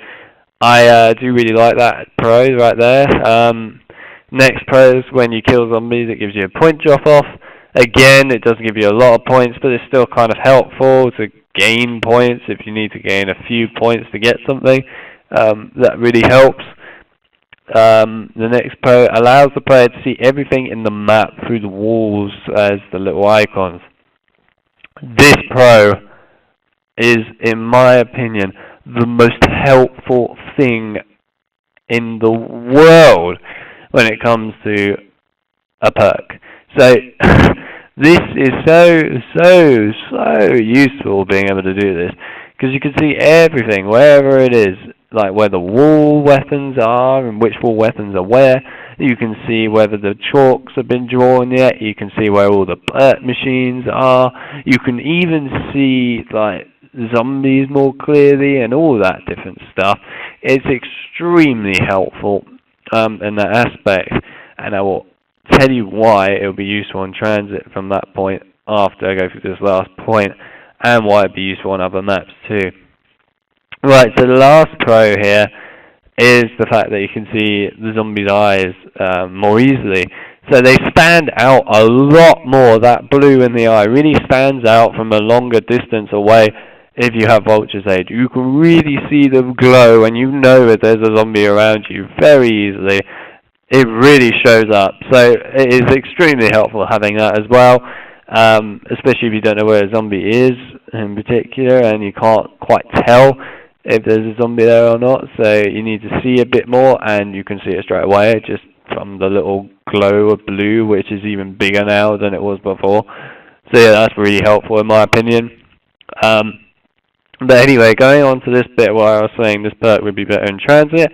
I do really like that pro right there. Next pro is when you kill zombies, it gives you a point drop-off. Again, it doesn't give you a lot of points, but it's still kind of helpful to gain points if you need to gain a few points to get something. That really helps. The next pro allows the player to see everything in the map through the walls as the little icons. This pro is, in my opinion, the most helpful thing in the world when it comes to a perk. So this is so useful being able to do this, because you can see everything wherever it is, like where the wall weapons are and which wall weapons are where. You can see whether the chalks have been drawn yet. You can see where all the perk machines are. You can even see like zombies more clearly and all that different stuff. It's extremely helpful in that aspect, and I will tell you why it will be useful in transit from that point after I go through this last point, and why it will be useful on other maps too. Right, so the last pro here is the fact that you can see the zombies' eyes more easily. So they stand out a lot more. That blue in the eye really stands out from a longer distance away if you have Vulture's Aid. You can really see them glow, and you know if there's a zombie around you very easily. It really shows up. So it is extremely helpful having that as well, especially if you don't know where a zombie is in particular and you can't quite tell if there's a zombie there or not. So you need to see a bit more, and you can see it straight away just from the little glow of blue, which is even bigger now than it was before. So yeah, that's really helpful in my opinion. But anyway, going on to this bit where I was saying this perk would be better in transit.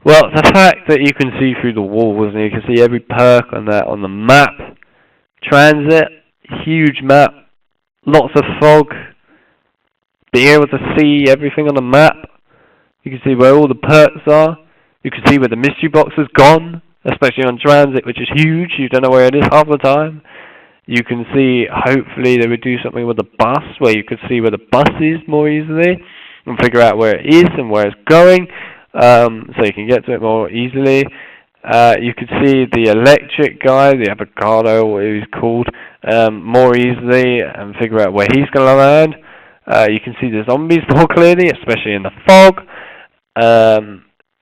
Well, the fact that you can see through the walls and you can see every perk on the map. Transit, huge map, lots of fog. Being able to see everything on the map. You can see where all the perks are. You can see where the mystery box has gone, especially on transit, which is huge. You don't know where it is half the time. You can see, hopefully they would do something with the bus, where you could see where the bus is more easily and figure out where it is and where it's going, so you can get to it more easily. You could see the electric guy, the avocado, what he's called, more easily and figure out where he's going to land. You can see the zombies more clearly, especially in the fog.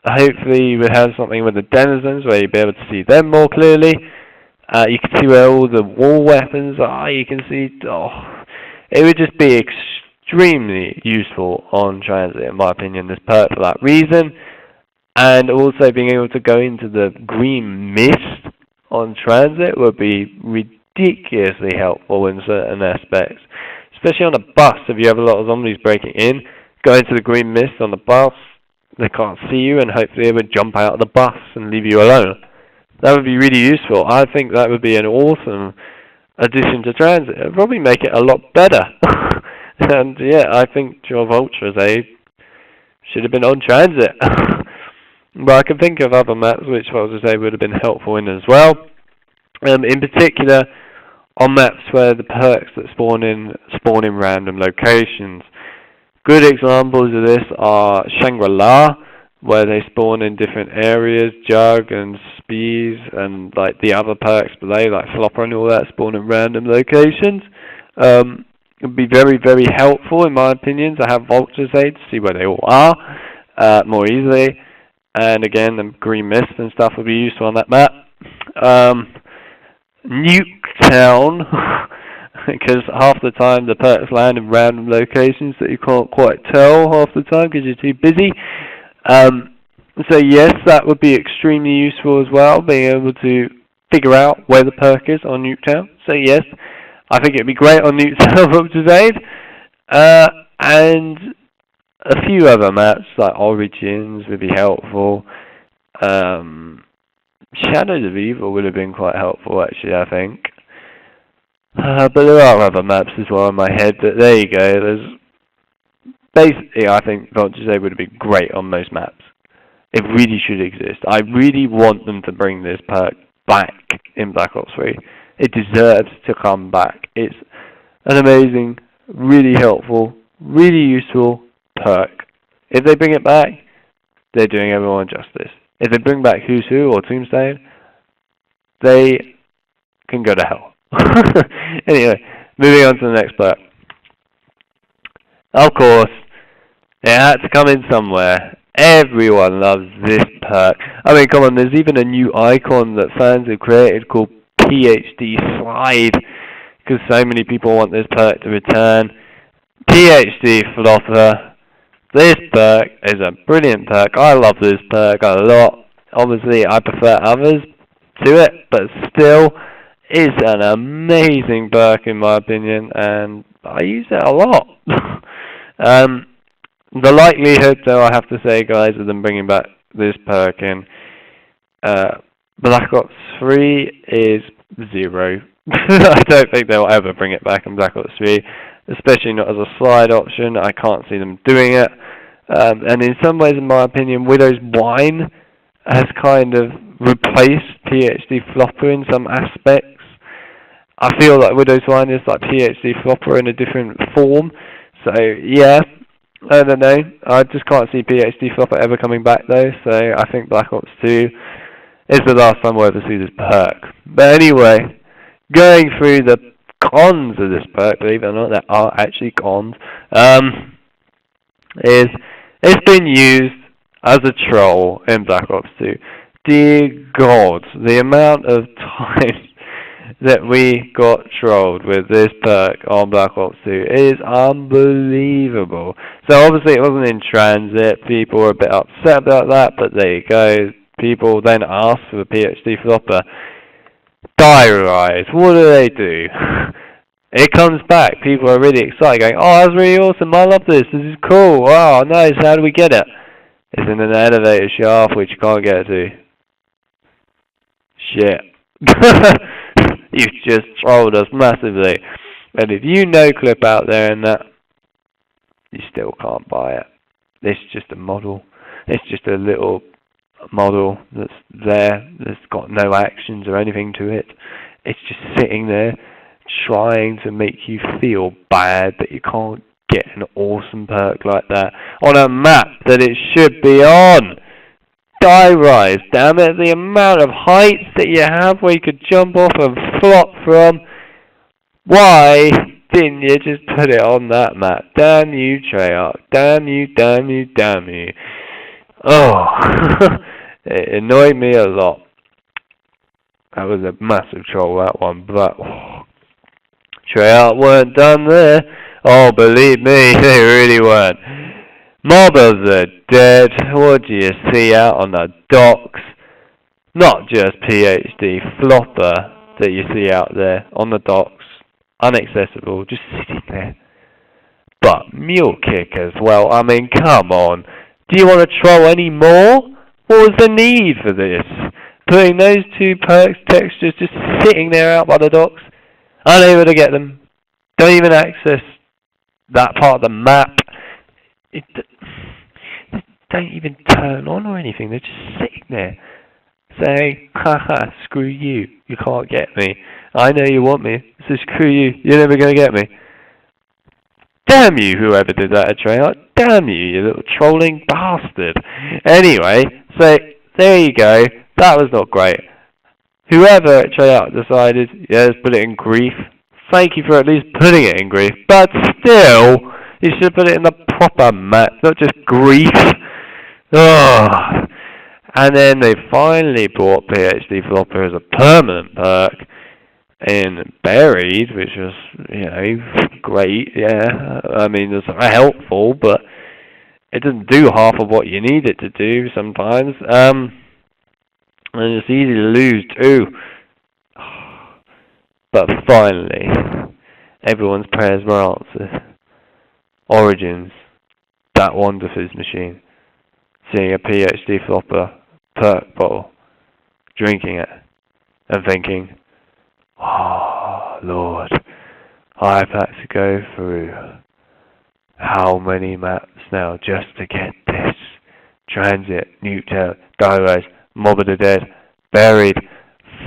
Hopefully you would have something with the denizens where you'd be able to see them more clearly. You can see where all the wall weapons are. You can see, it would just be extremely useful on transit, in my opinion, this perk for that reason. And also being able to go into the green mist on transit would be ridiculously helpful in certain aspects. Especially on a bus, if you have a lot of zombies breaking in, go into the green mist on the bus, they can't see you, and hopefully they would jump out of the bus and leave you alone. That would be really useful. I think that would be an awesome addition to transit. It would probably make it a lot better. And yeah, I think your Vulture's Aid should have been on transit. But I can think of other maps which Vulture's Aid would have been helpful in as well. In particular, on maps where the perks that spawn in random locations. Good examples of this are Shangri-La, where they spawn in different areas, Jug and Spees, and like the other perks below, like Flopper and all that, spawn in random locations. It would be very, very helpful, in my opinion, to have Vulture's Aid to see where they all are more easily. And again, the green mist and stuff would be useful on that map. Nuketown, because half the time the perks land in random locations that you can't quite tell half the time because you're too busy. So yes, that would be extremely useful as well, being able to figure out where the perk is on Nuketown. So yes, I think it would be great on Nuketown Vulture's Aid. And a few other maps like Origins would be helpful. Shadows of Evil would have been quite helpful actually, I think. But there are other maps as well in my head, but there you go. There's basically, I think Vulture's Aid would have been great on most maps. It really should exist. I really want them to bring this perk back in Black Ops 3. It deserves to come back. It's an amazing, really helpful, really useful perk. If they bring it back, they're doing everyone justice. If they bring back Who's Who or Tombstone, they can go to hell. Anyway, moving on to the next perk. Of course, it had to come in somewhere. Everyone loves this perk. I mean, come on, there's even a new icon that fans have created called PhD Slide, because so many people want this perk to return. PhD Flopper, This perk is a brilliant perk. I love this perk a lot. Obviously, I prefer others to it, but still, it's an amazing perk in my opinion, and I use it a lot. The likelihood, though, I have to say, guys, of them bringing back this perk in Black Ops 3 is 0. I don't think they'll ever bring it back in Black Ops 3, especially not as a slide option. I can't see them doing it. And in some ways, in my opinion, Widow's Wine has kind of replaced PhD Flopper in some aspects. I feel like Widow's Wine is like PhD Flopper in a different form. So, yeah, I don't know. I just can't see PhD Flopper ever coming back, though. So, I think Black Ops 2 is the last time we'll ever see this perk. But anyway, going through the cons of this perk, believe it or not, there are actually cons, is it's been used as a troll in Black Ops 2. Dear God, the amount of times that we got trolled with this perk on Black Ops 2 is unbelievable. So obviously it wasn't in transit, people were a bit upset about that, but there you go. People then ask for the PhD Flopper. Diarize, what do? It comes back, people are really excited, going, oh, that's really awesome, I love this is cool, wow, nice, how do we get it? It's in an elevator shaft which you can't get to. Shit. You've just trolled us massively. And if you no clip out there in that, you still can't buy it. It's just a model. It's just a little model that's there, that's got no actions or anything to it. It's just sitting there trying to make you feel bad that you can't get an awesome perk like that on a map that it should be on. Die rise, damn it, the amount of heights that you have where you could jump off and flop from. Why didn't you just put it on that map? Damn you, Treyarch. Damn you, damn you, damn you. Oh, it annoyed me a lot. That was a massive troll, that one, but Treyarch weren't done there. Oh, believe me, they really weren't. Mobbers are dead. What do you see out on the docks? Not just PhD Flopper that you see out there on the docks, unaccessible, just sitting there. But Mule Kick as well. I mean, come on. Do you want to troll any more? What was the need for this? Putting those two perks textures just sitting there out by the docks, unable to get them. Don't even access that part of the map. They don't even turn on or anything. They're just sitting there saying, haha, screw you. You can't get me. I know you want me, so screw you. You're never going to get me. Damn you, whoever did that at Treyarch. Damn you, you little trolling bastard. Anyway, so there you go. That was not great. Whoever at Treyarch decided, yeah, let's put it in grief. Thank you for at least putting it in grief. But still, you should put it in the proper map, not just grief. Oh. And then they finally brought PhD Flopper as a permanent perk in Buried, which was, you know, great, yeah. I mean, it's helpful, but it doesn't do half of what you need it to do sometimes. And it's easy to lose too. But finally, everyone's prayers were answered. Origins, that wonderful machine, seeing a PhD Flopper perk bottle, drinking it, and thinking, oh, Lord, I've had to go through how many maps now just to get this? Transit, Nuketown, Dive, Mob of the Dead, Buried,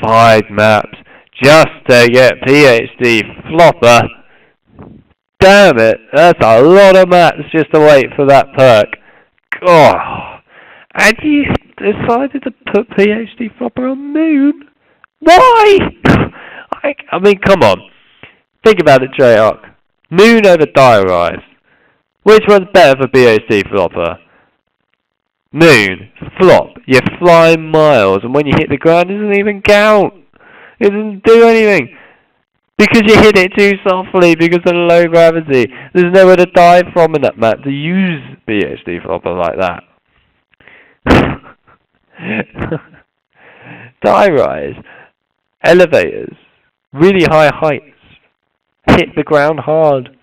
5 maps just to get PhD Flopper. Damn it, that's a lot of maps just to wait for that perk. Oh, and you decided to put PhD Flopper on Moon? Why? I mean, come on. Think about it, Treyarch. Moon over Diarize. Which one's better for PhD Flopper? Moon. Flop. You fly miles, and when you hit the ground, it doesn't even count. It doesn't do anything. Because you hit it too softly because of low gravity. There's nowhere to dive from in that map to use BHD flopper like that. Die rise, elevators, really high heights, hit the ground hard.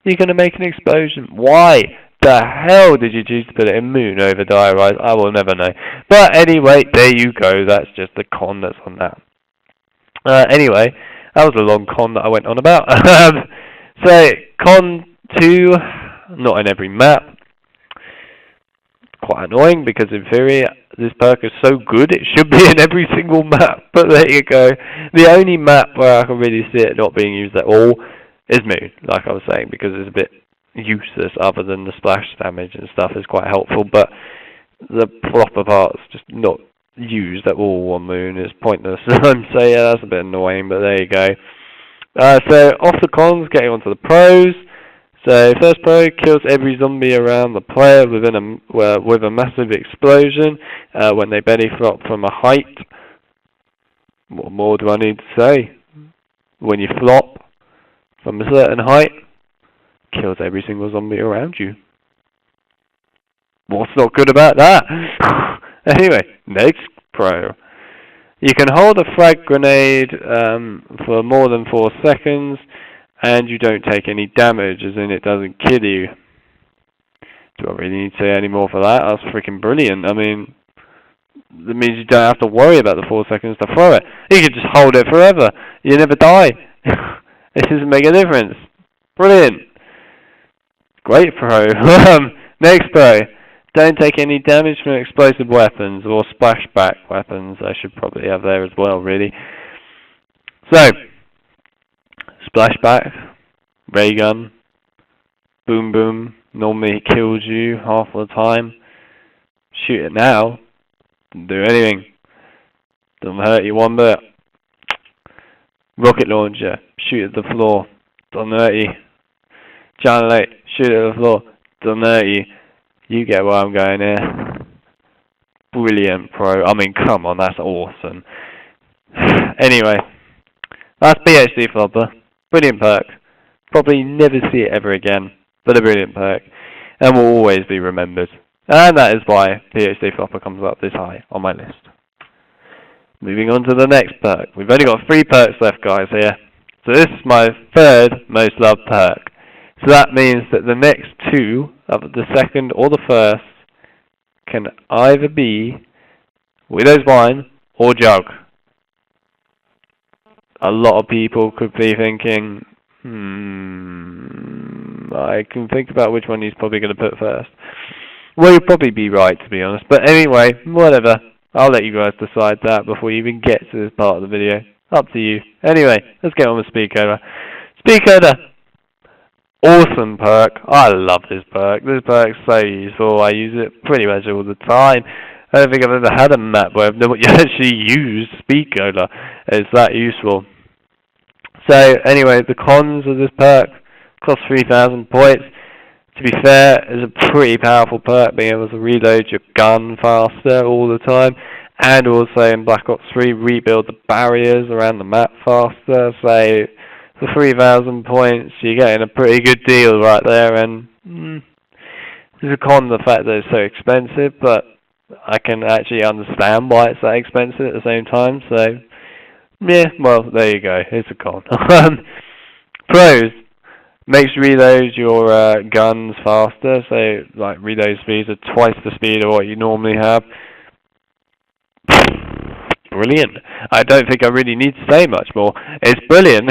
You're going to make an explosion. Why the hell did you choose to put it in Moon over die rise? I will never know. But anyway, there you go. That's just the con that's on that. Anyway, that was a long con that I went on about. So, con 2, not in every map. Quite annoying because in theory this perk is so good it should be in every single map. But there you go. The only map where I can really see it not being used at all is Moon, like I was saying, because it's a bit useless other than the splash damage and stuff is quite helpful. But the flopper part's just not used at all on Moon. It's pointless. So yeah, that's a bit annoying, but there you go. So off the cons, getting onto the pros. So first pro, kills every zombie around the player with a massive explosion when they belly flop from a height. What more do I need to say? When you flop from a certain height, kills every single zombie around you. What's not good about that? Anyway, next pro. You can hold a frag grenade for more than 4 seconds, and you don't take any damage, as in it doesn't kill you. Do I really need to say any more for that? That's freaking brilliant. I mean, that means you don't have to worry about the 4 seconds to throw it. You can just hold it forever. You never die. It doesn't make a difference. Brilliant. Great pro. Next pro. Don't take any damage from explosive weapons or splashback weapons. I should probably have there as well, really. So, splashback, ray gun, boom boom. Normally it kills you half of the time. Shoot it now, doesn't do anything. Doesn't hurt you one bit. Rocket launcher, shoot at the floor, doesn't hurt you. Giant light, shoot at the floor, doesn't hurt you. You get where I'm going here. Brilliant pro. I mean, come on, that's awesome. Anyway, that's BHD Flopper. Brilliant perk. Probably never see it ever again, but a brilliant perk. And will always be remembered. And that is why BHD Flopper comes up this high on my list. Moving on to the next perk. We've only got 3 perks left, guys, here. So this is my 3rd most loved perk. So that means that the next 2, the 2nd or the 1st, can either be Widow's Wine or Jug. A lot of people could be thinking, I can think about which one he's probably going to put first. Well, you'll probably be right, to be honest. But anyway, whatever. I'll let you guys decide that before you even get to this part of the video. Up to you. Anyway, let's get on with Speedcoder. Speedcoder! Awesome perk. I love this perk. This perk's so useful. I use it pretty much all the time. I don't think I've ever had a map where I've never actually used Speedcoder. It's that useful. So anyway, the cons of this perk: costs 3,000 points. To be fair, it's a pretty powerful perk, being able to reload your gun faster all the time, and also in Black Ops 3 rebuild the barriers around the map faster. So for 3,000 points, you're getting a pretty good deal right there, and there's a con, the fact that it's so expensive, but I can actually understand why it's that expensive at the same time. So yeah, well, there you go. It's a con. Pros: makes reload your guns faster, so like reload speeds are twice the speed of what you normally have. Brilliant. I don't think I really need to say much more. It's brilliant.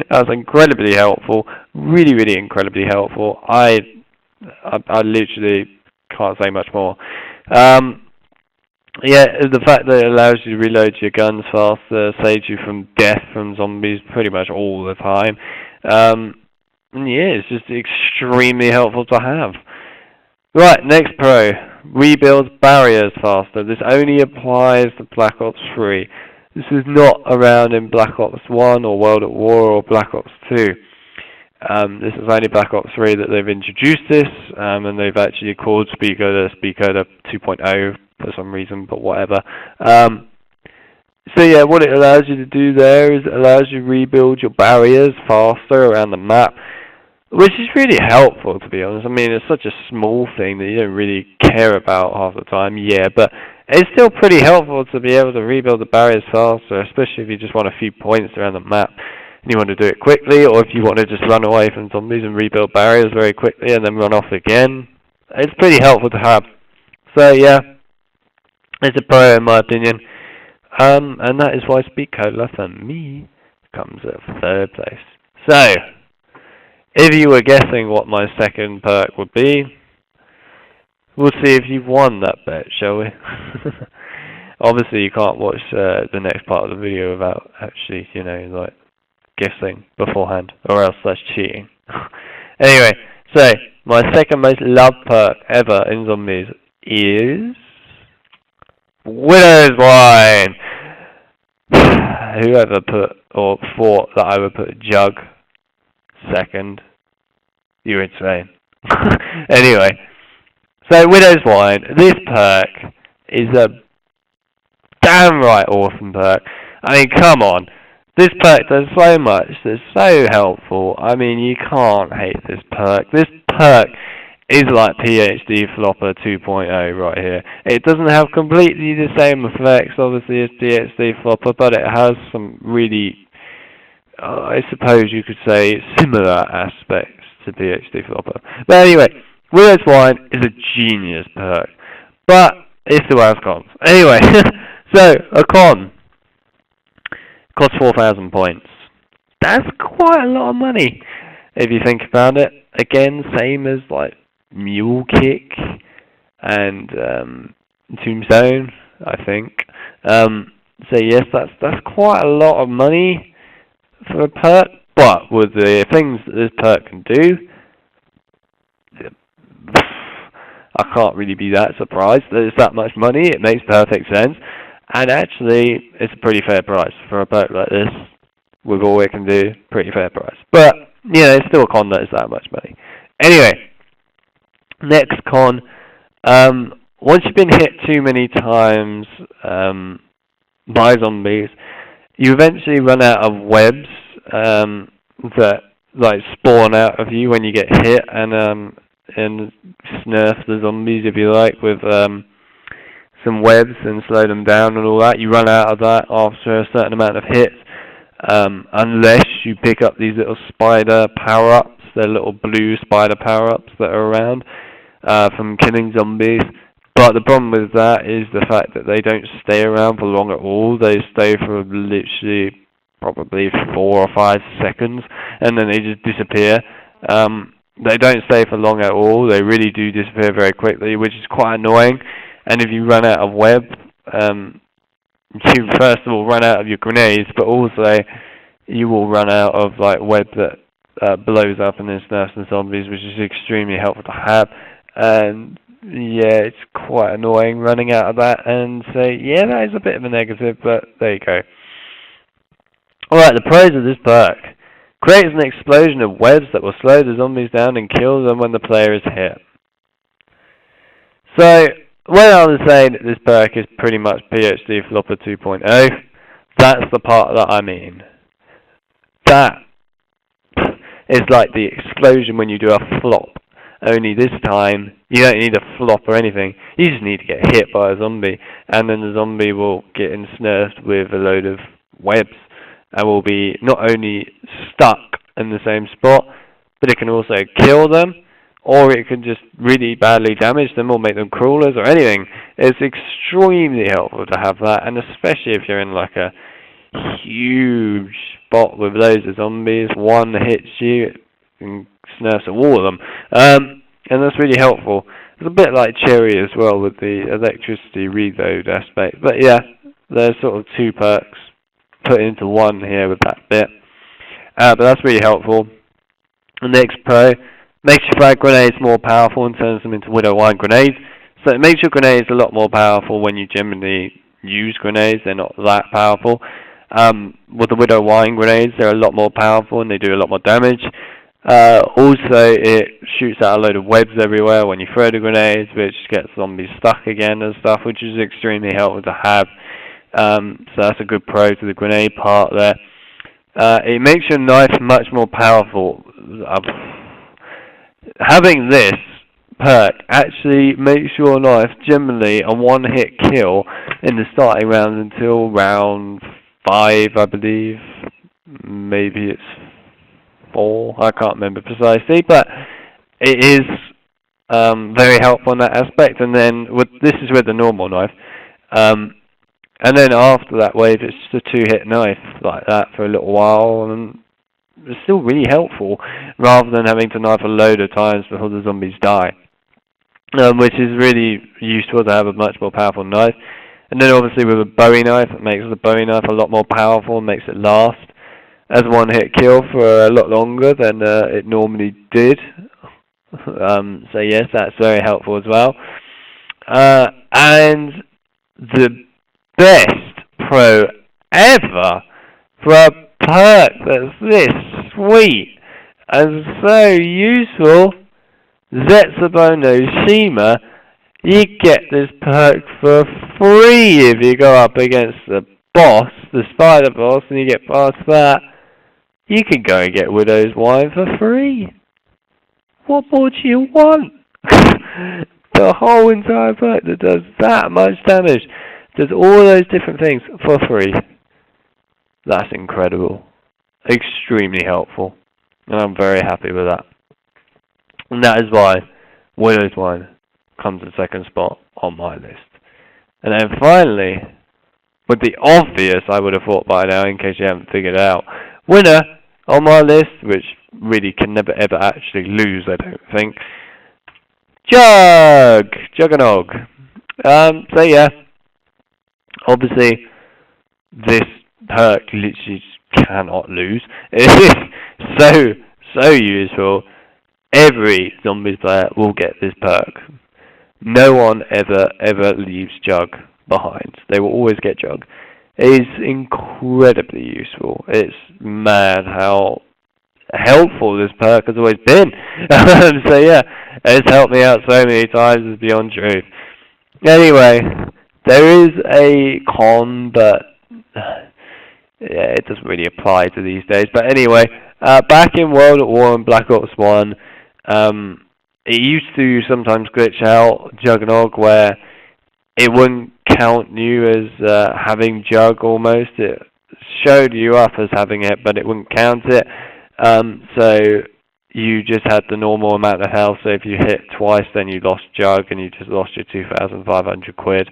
That's incredibly helpful. Really, really incredibly helpful. I literally can't say much more. Yeah, the fact that it allows you to reload your guns faster, saves you from death from zombies pretty much all the time. And yeah, it's just extremely helpful to have. Right, next pro. Rebuilds barriers faster. This only applies to Black Ops 3. This is not around in Black Ops 1 or World at War or Black Ops 2. This is only Black Ops 3 that they've introduced this, and they've actually called Speedcoder 2.0 for some reason, but whatever. So yeah, what it allows you to do there is it allows you to rebuild your barriers faster around the map, which is really helpful, to be honest. I mean, it's such a small thing that you don't really care about half the time, yeah, but it's still pretty helpful to be able to rebuild the barriers faster, especially if you just want a few points around the map and you want to do it quickly, or if you want to just run away from zombies and rebuild barriers very quickly and then run off again. It's pretty helpful to have. So yeah, it's a pro in my opinion. And that is why Speed Cola for me comes at third place. So, if you were guessing what my second perk would be, we'll see if you've won that bet, shall we? Obviously, you can't watch the next part of the video without actually, you know, like, guessing beforehand, or else that's cheating. Anyway, so, my second most loved perk ever in zombies is Widow's Wine! Whoever put, or thought that I would put Jug second, you're insane. Anyway, so Widow's Wine, this perk is a damn right awesome perk. I mean, come on. This perk does so much, it's so helpful. I mean, you can't hate this perk. This perk is like PhD Flopper 2.0 right here. It doesn't have completely the same effects, obviously, as PhD Flopper, but it has some really, I suppose you could say, similar aspects to PhD Flopper. But anyway, Widow's Wine is a genius perk, but it still has cons. Anyway, so, a con. Costs 4,000 points. That's quite a lot of money, if you think about it. Again, same as like Mule Kick and Tombstone, I think. So yes, that's quite a lot of money for a perk. But with the things that this perk can do, I can't really be that surprised that it's that much money. It makes perfect sense. And actually, it's a pretty fair price for a perk like this. With all it can do, pretty fair price. But, you know, it's still a con that it's that much money. Anyway, next con. Once you've been hit too many times by zombies, you eventually run out of webs that like spawn out of you when you get hit and snurf the zombies, if you like, with some webs and slow them down and all that. You run out of that after a certain amount of hits, unless you pick up these little spider power-ups. They're little blue spider power-ups that are around from killing zombies. But the problem with that is the fact that they don't stay around for long at all. They stay for literally probably 4 or 5 seconds, and then they just disappear. They don't stay for long at all. They really do disappear very quickly, which is quite annoying. And if you run out of web, you first of all run out of your grenades, but also you will run out of like web that blows up and then snurfs the zombies, which is extremely helpful to have. And yeah, it's quite annoying running out of that. And so yeah, that is a bit of a negative, but there you go. Alright, the pros of this perk. Creates an explosion of webs that will slow the zombies down and kill them when the player is hit. So, when I was saying that this perk is pretty much PhD Flopper 2.0, that's the part that I mean. That is like the explosion when you do a flop. Only this time, you don't need a flop or anything. You just need to get hit by a zombie, and then the zombie will get ensnurfed with a load of webs, and will be not only stuck in the same spot, but it can also kill them, or it can just really badly damage them or make them crawlers or anything. It's extremely helpful to have that, and especially if you're in like a huge spot with loads of zombies, one hits you and snurfs all of them. And that's really helpful. It's a bit like Cherry as well with the electricity reload aspect. But yeah, there's sort of 2 perks put into one here with that bit. But that's really helpful. The next pro makes your frag grenades more powerful and turns them into Widow Wine grenades. So it makes your grenades a lot more powerful when you generally use grenades. They're not that powerful. With the Widow Wine grenades, they're a lot more powerful and they do a lot more damage. Also, it shoots out a load of webs everywhere when you throw the grenades, which gets zombies stuck again and stuff, which is extremely helpful to have. So that's a good pro to the grenade part there. It makes your knife much more powerful. Having this perk actually makes your knife generally a one-hit kill in the starting round until round 5, I believe. Maybe it's 4, I can't remember precisely, but it is very helpful in that aspect. And then this is with the normal knife. And then after that wave, it's just a 2-hit knife like that for a little while, and it's still really helpful rather than having to knife a load of times before the zombies die, which is really useful to have a much more powerful knife. And then obviously with a Bowie knife, it makes the Bowie knife a lot more powerful and makes it last as one-hit kill for a lot longer than it normally did. So yes, that's very helpful as well. And the best pro ever for a perk that's this sweet and so useful, Zetsubo Shima. You get this perk for free if you go up against the boss, the spider boss, and you get past that. You can go and get Widow's Wine for free. What more do you want? The whole entire perk that does that much damage, does all those different things for free. That's incredible. Extremely helpful. And I'm very happy with that. And that is why Widow's Wine comes in second spot on my list. And then finally, with the obvious, I would have thought by now, in case you haven't figured it out, winner on my list, which really can never ever actually lose, I don't think, JokerAlex. So yeah, obviously this perk literally cannot lose. It is so useful. Every zombies player will get this perk. No one ever leaves Jug behind. They will always get Jug. It is incredibly useful. It's mad how helpful this perk has always been. So yeah, it's helped me out so many times, it's beyond truth. Anyway, there is a con, but yeah, it doesn't really apply to these days. But anyway, back in World at War and Black Ops 1, it used to sometimes glitch out Juggernog where it wouldn't count you as having Jug almost. It showed you up as having it, but it wouldn't count it. So you just had the normal amount of health. So if you hit twice, then you lost Jug and you just lost your 2,500 quid.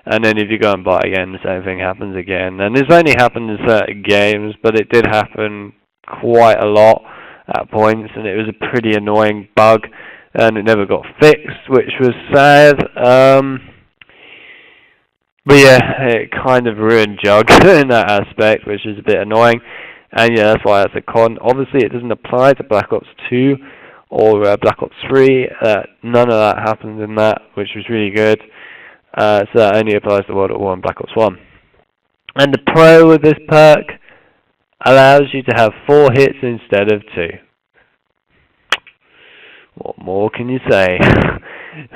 And then if you go and buy again, the same thing happens again. And this only happened in certain games, but it did happen quite a lot at points, and it was a pretty annoying bug, and it never got fixed, which was sad. But yeah, it kind of ruined Jug in that aspect, which is a bit annoying. And yeah, that's why that's a con. Obviously, it doesn't apply to Black Ops 2 or Black Ops 3. None of that happened in that, which was really good. So that only applies to World at War and Black Ops 1. And the pro with this perk allows you to have 4 hits instead of 2. What more can you say?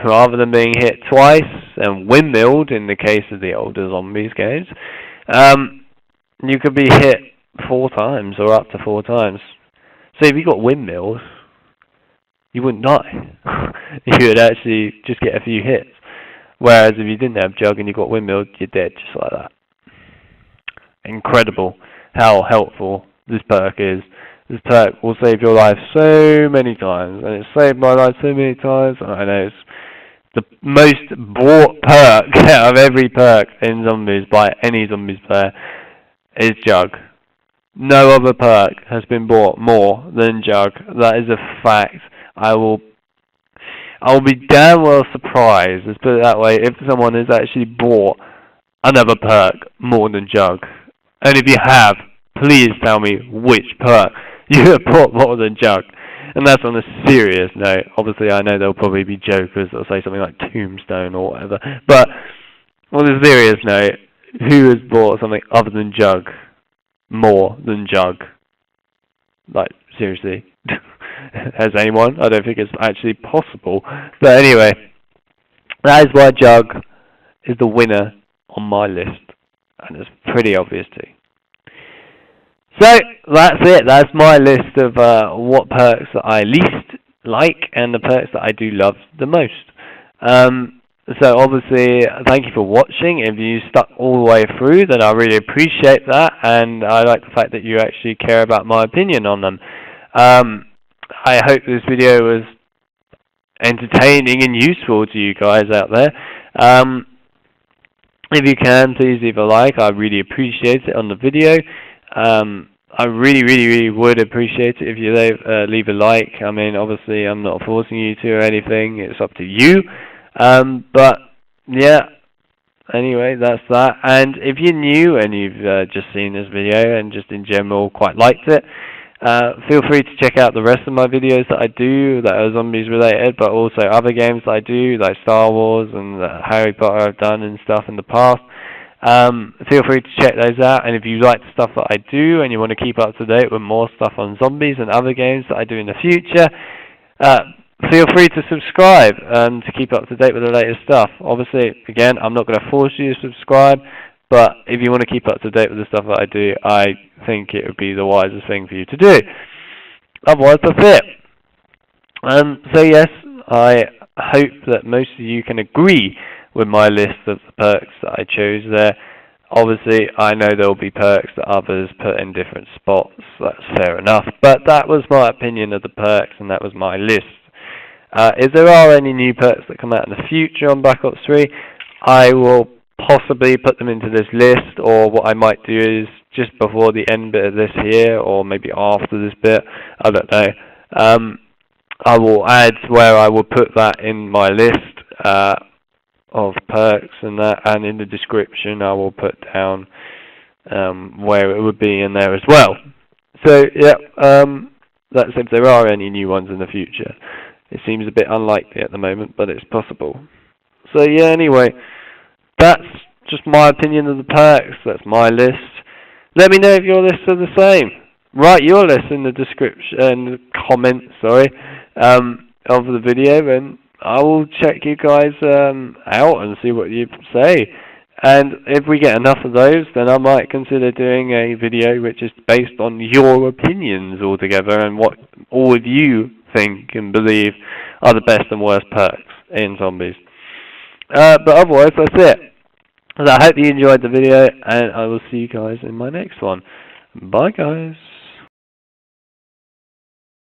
Rather than being hit twice and windmilled in the case of the older zombies games, you could be hit 4 times or up to 4 times. So if you got windmills, you wouldn't die. You would actually just get a few hits. Whereas if you didn't have Jug and you got windmilled, you're dead just like that. Incredible how helpful this perk is. This perk will save your life so many times, and it's saved my life so many times. I know it's the most bought perk out of every perk in zombies by any zombies player is Jug. No other perk has been bought more than Jug. That is a fact. I'll be damn well surprised, let's put it that way, if someone has actually bought another perk more than Jug. And if you have, please tell me which perk you have bought more than Jug. And that's on a serious note. Obviously, I know there'll probably be jokers that'll say something like Tombstone or whatever. But on a serious note, who has bought something other than Jug more than Jug? Like, seriously. Has anyone? I don't think it's actually possible. But anyway, that is why Jug is the winner on my list. and it's pretty obvious too. So that's it. That's my list of what perks that I least like and the perks that I do love the most. So obviously, thank you for watching. If you stuck all the way through, then I really appreciate that, and I like the fact that you actually care about my opinion on them. I hope this video was entertaining and useful to you guys out there. If you can, please leave a like. I really appreciate it on the video. I really would appreciate it if you leave a like. I mean, obviously, I'm not forcing you to or anything. It's up to you. But yeah, anyway, that's that. And if you're new and you've just seen this video and just in general quite liked it, feel free to check out the rest of my videos that I do that are zombies related, but also other games that I do, like Star Wars and Harry Potter I've done and stuff in the past. Feel free to check those out, and if you like the stuff that I do and you want to keep up to date with more stuff on zombies and other games that I do in the future, feel free to subscribe to keep up to date with the latest stuff. Obviously, again, I'm not going to force you to subscribe, but if you want to keep up to date with the stuff that I do, I think it would be the wisest thing for you to do. Otherwise, that's it. So yes, I hope that most of you can agree with my list of the perks that I chose there. Obviously, I know there will be perks that others put in different spots. That's fair enough. But that was my opinion of the perks, and that was my list. If there are any new perks that come out in the future on Black Ops 3, I will possibly put them into this list, or what I might do is just before the end bit of this here, or maybe after this bit, I don't know. I will add where I will put that in my list of perks and that, and in the description I will put down where it would be in there as well. So yeah, that's if there are any new ones in the future. It seems a bit unlikely at the moment, but it's possible. So yeah, anyway, that's just my opinion of the perks. That's my list. Let me know if your lists are the same. Write your list in the description, comment, of the video, and I will check you guys out and see what you say. And if we get enough of those, then I might consider doing a video which is based on your opinions altogether and what all of you think and believe are the best and worst perks in zombies. But otherwise, that's it. So I hope you enjoyed the video, and I will see you guys in my next one. Bye, guys.